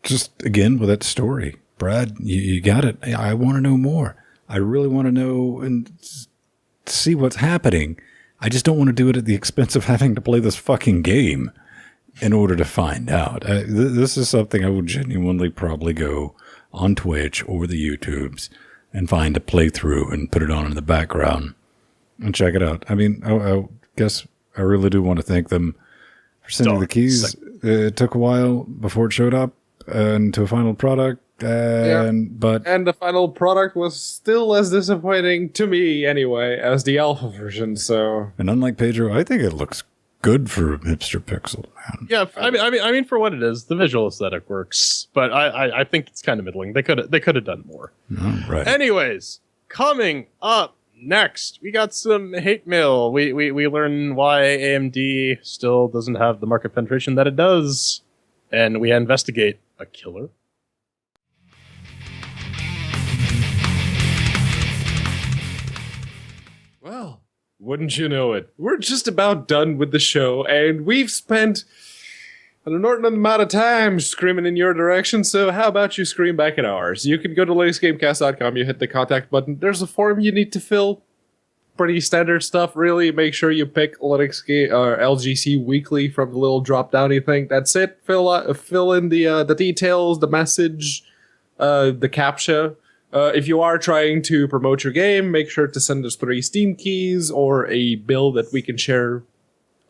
just again with that story, Brad, you got it. I want to know more. I really want to know and see what's happening. I just don't want to do it at the expense of having to play this fucking game in order to find out. This is something I would genuinely probably go on Twitch or the YouTubes and find a playthrough and put it on in the background and check it out. I mean, I guess I really do want to thank them for sending the keys. It took a while before it showed up to a final product. And the final product was still as disappointing to me anyway as the alpha version. So, and unlike Pedro, I think it looks good for hipster pixel, man. Yeah, I mean, for what it is, the visual aesthetic works, but I think it's kind of middling. They could have done more. All right. Anyways, coming up next, we got some hate mail. We learn why AMD still doesn't have the market penetration that it does, and we investigate a killer. Well, wouldn't you know it? We're just about done with the show, and we've spent an inordinate amount of time screaming in your direction, so how about you scream back at ours? You can go to LinuxGameCast.com, you hit the contact button. There's a form you need to fill. Pretty standard stuff, really. Make sure you pick LGC Weekly from the little drop-downy thing. That's it. Fill in the details, the message, the CAPTCHA. If you are trying to promote your game, make sure to send us 3 Steam keys or a bill that we can share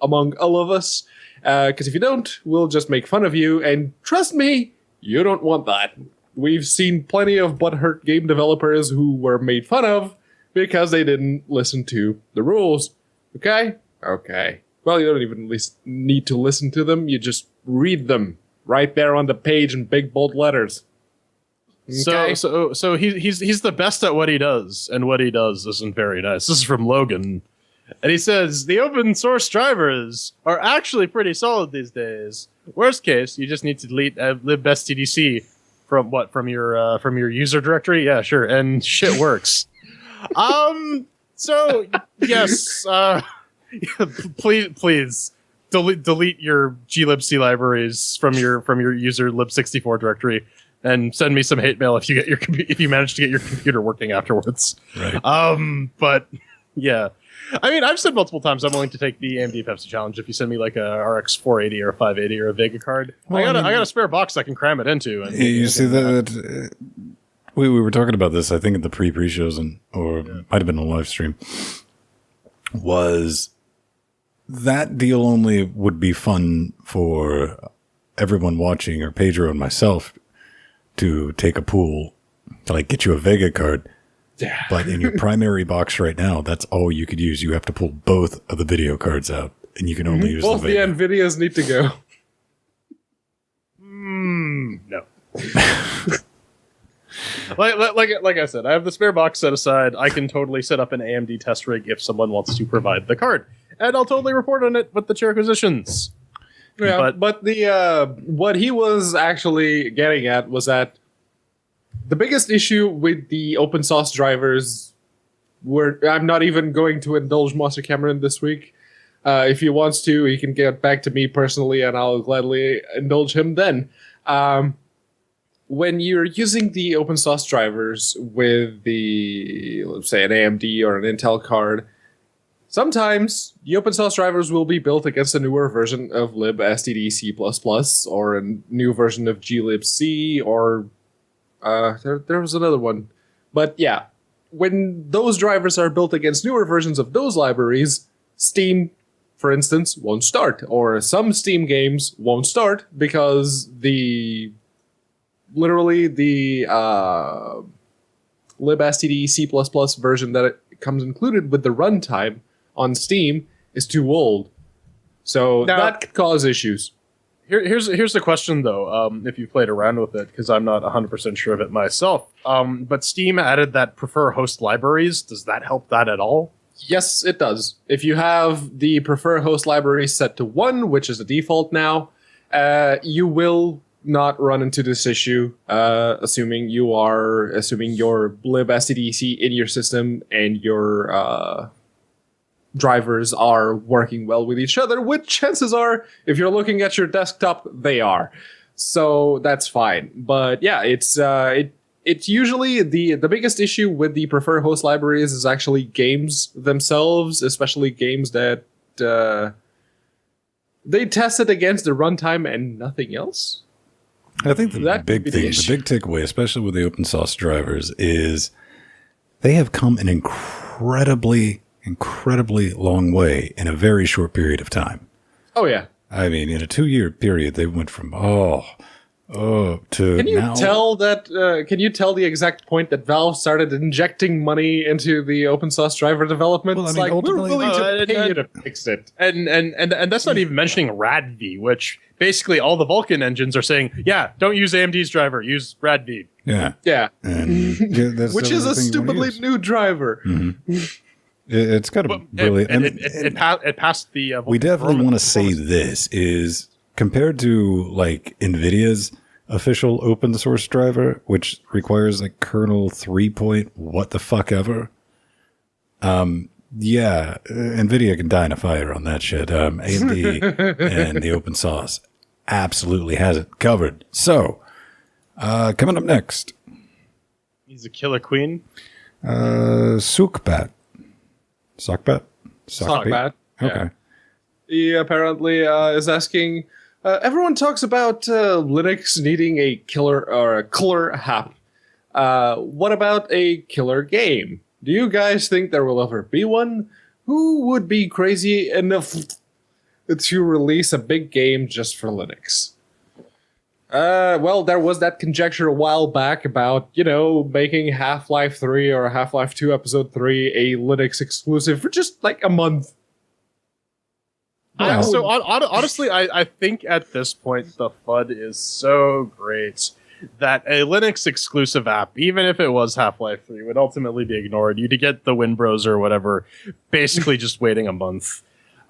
among all of us. Because if you don't, we'll just make fun of you. And trust me, you don't want that. We've seen plenty of butthurt game developers who were made fun of because they didn't listen to the rules. Okay? Okay. Well, you don't even need to listen to them. You just read them right there on the page in big bold letters. Okay. So he's the best at what he does, and what he does isn't very nice. This is from Logan, and he says the open source drivers are actually pretty solid these days. Worst case, you just need to delete libstdc from your user directory. Yeah, sure, and shit works. So yes, please delete your glibc libraries from your user lib64 directory. And send me some hate mail if you manage to get your computer working afterwards. Right. But yeah, I mean, I've said multiple times I'm willing to take the AMD Pepsi challenge if you send me like a RX 480 or a 580 or a Vega card. Well, I got a spare box I can cram it into. And you see that we were talking about this, I think, in the pre-shows or might have been a live stream. Was that deal only would be fun for everyone watching or Pedro and myself to take a pool to get you a Vega card. Yeah. But in your primary box right now, that's all you could use. You have to pull both of the video cards out, and you can only use both the Vega. The NVIDIAs need to go. No. like I said, I have the spare box set aside. I can totally set up an AMD test rig if someone wants to provide the card. and I'll totally report on it with the chair acquisitions. Yeah, but the what he was actually getting at was that the biggest issue with the open source drivers I'm not even going to indulge Monster Cameron this week. If he wants to, he can get back to me personally, and I'll gladly indulge him then. When you're using the open source drivers with the, let's say, an AMD or an Intel card, sometimes the open source drivers will be built against a newer version of libstdc++, or a new version of glibc, or there was another one. But yeah, when those drivers are built against newer versions of those libraries, Steam, for instance, won't start. Or some Steam games won't start because the libstdc++ version that it comes included with the runtime on Steam is too old. So now, that could cause issues. Here's the question, though, if you've played around with it, because I'm not 100% sure of it myself. But Steam added that prefer host libraries. Does that help that at all? Yes, it does. If you have the prefer host library set to 1, which is the default now, you will not run into this issue, assuming your libstdc in your system and your drivers are working well with each other, which chances are, if you're looking at your desktop, they are. So that's fine. But yeah, it's usually the biggest issue with the prefer host libraries is actually games themselves, especially games that they test it against the runtime and nothing else. I think the big takeaway, especially with the open source drivers, is they have come an incredibly long way in a very short period of time. Oh yeah. I mean, in a 2-year period, they went from to Can you now. tell that? Can you tell the exact point that Valve started injecting money into the open source driver development? Well, I It's mean, like, we're ultimately- willing to pay you to fix it. And that's not even mentioning RADV, which basically all the Vulkan engines are saying, yeah, don't use AMD's driver, use RADV. Yeah. Yeah, And that's which the is a thing you wanna stupidly use. new driver. It's got a brilliant. It passed the. We definitely want to say this is compared to like NVIDIA's official open source driver, which requires like kernel 3 point what the fuck ever. Yeah, NVIDIA can die in a fire on that shit. AMD and the open source absolutely has it covered. So, coming up next, He's a killer queen. Sockbat. Sockbat? Sockbat. Okay. He apparently is asking. Everyone talks about Linux needing a killer or a killer app. What about a killer game? Do you guys think there will ever be one? Who would be crazy enough to release a big game just for Linux? Well, there was that conjecture a while back about, making Half-Life 3 or Half-Life 2 Episode 3 a Linux exclusive for just like a month. So honestly, I think at this point the FUD is so great that a Linux exclusive app, even if it was Half-Life 3, would ultimately be ignored. You'd get the Winbros or whatever, basically just waiting a month.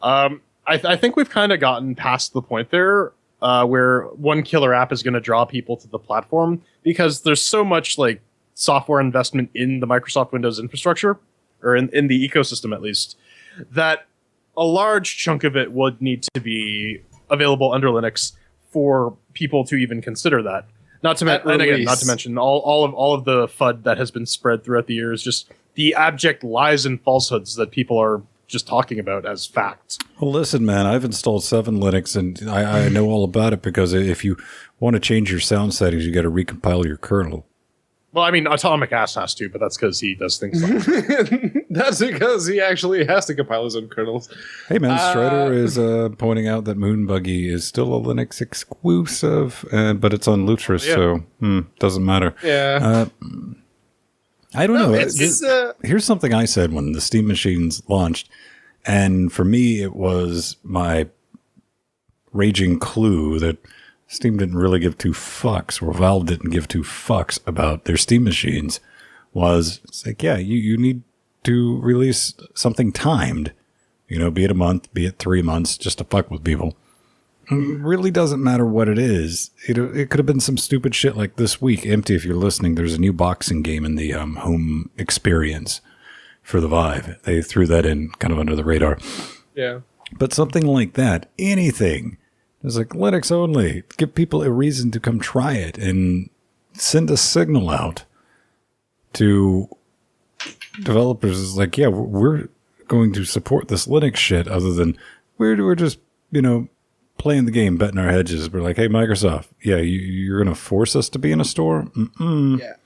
I think we've kind of gotten past the point there where one killer app is going to draw people to the platform because there's so much like software investment in the Microsoft Windows infrastructure, or in the ecosystem at least, that a large chunk of it would need to be available under Linux for people to even consider that. Not to mention all of the FUD that has been spread throughout the years, just the abject lies and falsehoods that people are just talking about as fact. Well, listen, man, I've installed 7 Linux, and I know all about it because if you want to change your sound settings, you got to recompile your kernel. Well, I mean, Atomic Ass has to, but that's because he does things like that. That's because he actually has to compile his own kernels. Hey, man, Strider is pointing out that Moonbuggy is still a Linux exclusive, but it's on Lutris, so doesn't matter. Yeah. I don't know. Here's something I said when the Steam machines launched, and for me, it was my raging clue that Steam didn't really give 2 fucks, or Valve didn't give 2 fucks about their Steam machines. It's like, yeah, you need to release something timed. be it a month, be it 3 months, just to fuck with people. It really doesn't matter what it is. It could have been some stupid shit like this week. Empty, if you're listening, there's a new boxing game in the home experience for the Vive. They threw that in kind of under the radar. Yeah. But something like that, anything, it's like Linux only. Give people a reason to come try it and send a signal out to developers. It's like, yeah, we're going to support this Linux shit other than we're just, playing the game, betting our hedges. We're like, hey, Microsoft, yeah, you're going to force us to be in a store? Mm-mm. Yeah.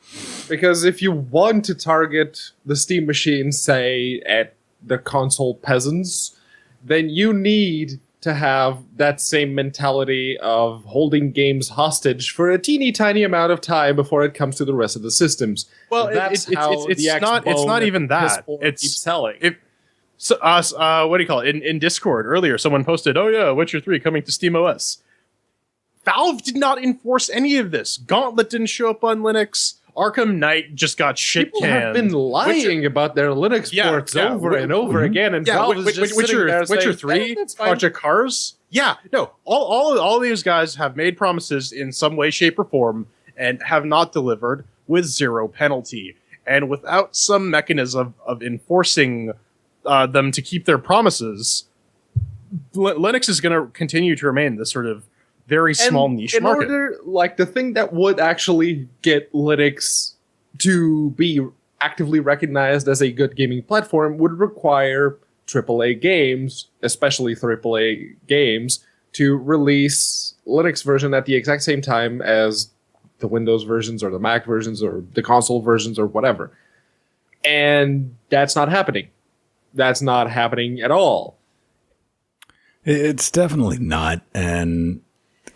Because if you want to target the Steam machine, say, at the console peasants, then you need to have that same mentality of holding games hostage for a teeny tiny amount of time before it comes to the rest of the systems. Well, that's it's not even that. It's keeps selling. So, what do you call it? In Discord earlier, someone posted, "Oh yeah, Witcher 3 coming to SteamOS." Valve did not enforce any of this. Gauntlet didn't show up on Linux. Arkham Knight just got shit canned. People have been lying about their Linux ports over and over again, and Valve is just sitting there Witcher saying, 3, Project Cars. Yeah, no, all these guys have made promises in some way, shape, or form, and have not delivered with zero penalty. And without some mechanism of enforcing them to keep their promises, Linux is going to continue to remain this sort of very small niche market. The thing that would actually get Linux to be actively recognized as a good gaming platform would require AAA games, especially AAA games, to release Linux version at the exact same time as the Windows versions or the Mac versions or the console versions or whatever. And that's not happening. That's not happening at all. It's definitely not, and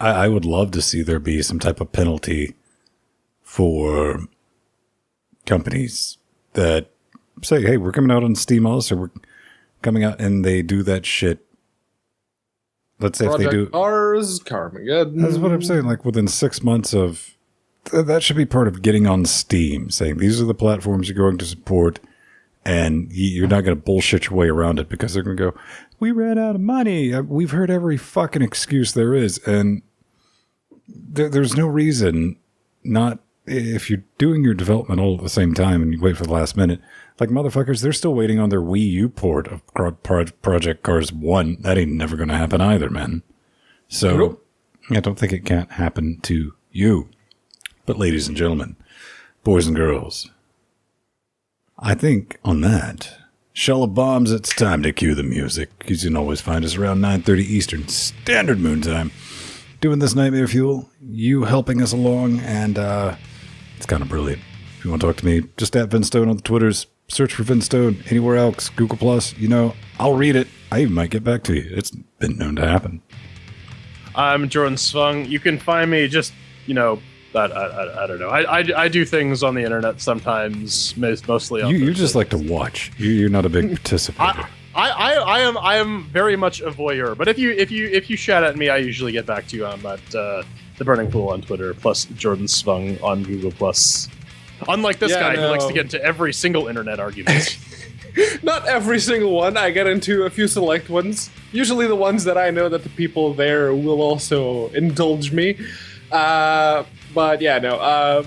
I would love to see there be some type of penalty for companies that say, hey, we're coming out on SteamOS, or we're coming out, and they do that shit. Let's say Project if they do Cars, Carmageddon. That's what I'm saying. Like within 6 months of that should be part of getting on Steam, saying these are the platforms you're going to support, and you're not going to bullshit your way around it because they're going to go, we ran out of money. We've heard every fucking excuse there is, and there's no reason not. If you're doing your development all at the same time and you wait for the last minute, like motherfuckers, they're still waiting on their Wii U port of Project Cars 1. That ain't never going to happen either, man. So Nope. I don't think it can't happen to you. But ladies and gentlemen, boys and girls, I think on that, shell of bombs, it's time to cue the music. You can always find us around 9:30 Eastern Standard Moon Time. Doing this Nightmare Fuel, you helping us along, and it's kind of brilliant. If you want to talk to me, just at Vinstone on the Twitters. Search for Vinstone anywhere else, Google Plus. I'll read it. I even might get back to you. It's been known to happen. I'm Jordan Svung. You can find me just, I don't know. I do things on the internet sometimes, mostly on You just like to watch. You're not a big participator. I am very much a voyeur, but if you shout at me, I usually get back to you. I'm at The Burning Pool on Twitter, plus Jordan Svung on Google Plus. Unlike this guy who likes to get into every single internet argument. Not every single one. I get into a few select ones. Usually the ones that I know that the people there will also indulge me. But yeah, no.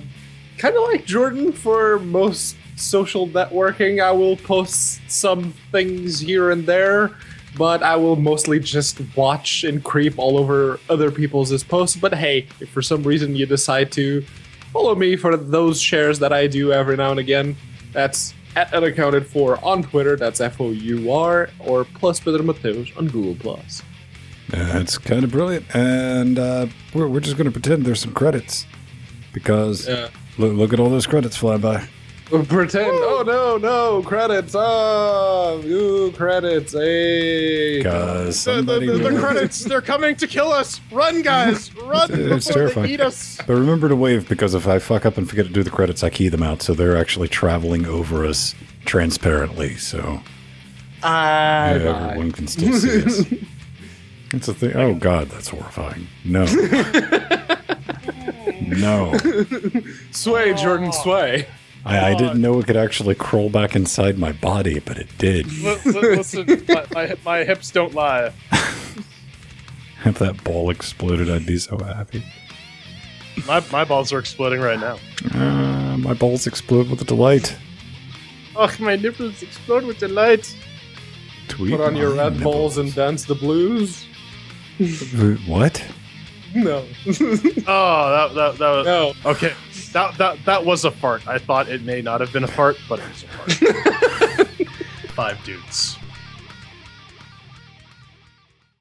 Kind of like Jordan for most social networking. I will post some things here and there, but I will mostly just watch and creep all over other people's posts. But hey, if for some reason you decide to follow me for those shares that I do every now and again, that's at Unaccounted For on Twitter. That's FOUR, or plus Pedro Mateus on Google Plus. That's kind of brilliant, and we're just going to pretend there's some credits because look at all those credits fly by. Pretend. Woo! Oh no, credits. Credits. Hey. Because the credits, they're coming to kill us. Run, guys, run It's before terrifying. they eat us. But remember to wave, because if I fuck up and forget to do the credits, I key them out, so they're actually traveling over us transparently, so everyone can still see us. It's a thing. Oh God, that's horrifying. No. No. Sway, Jordan, sway. I didn't know it could actually crawl back inside my body, but it did. Listen, my hips don't lie. If that ball exploded, I'd be so happy. My balls are exploding right now. My balls explode with delight. Oh, my nipples explode with delight. Tweet Put on your my red balls and dance the blues. What? No. Oh, that was No. okay. That was a fart. I thought it may not have been a fart, but it was a fart. 5 dudes.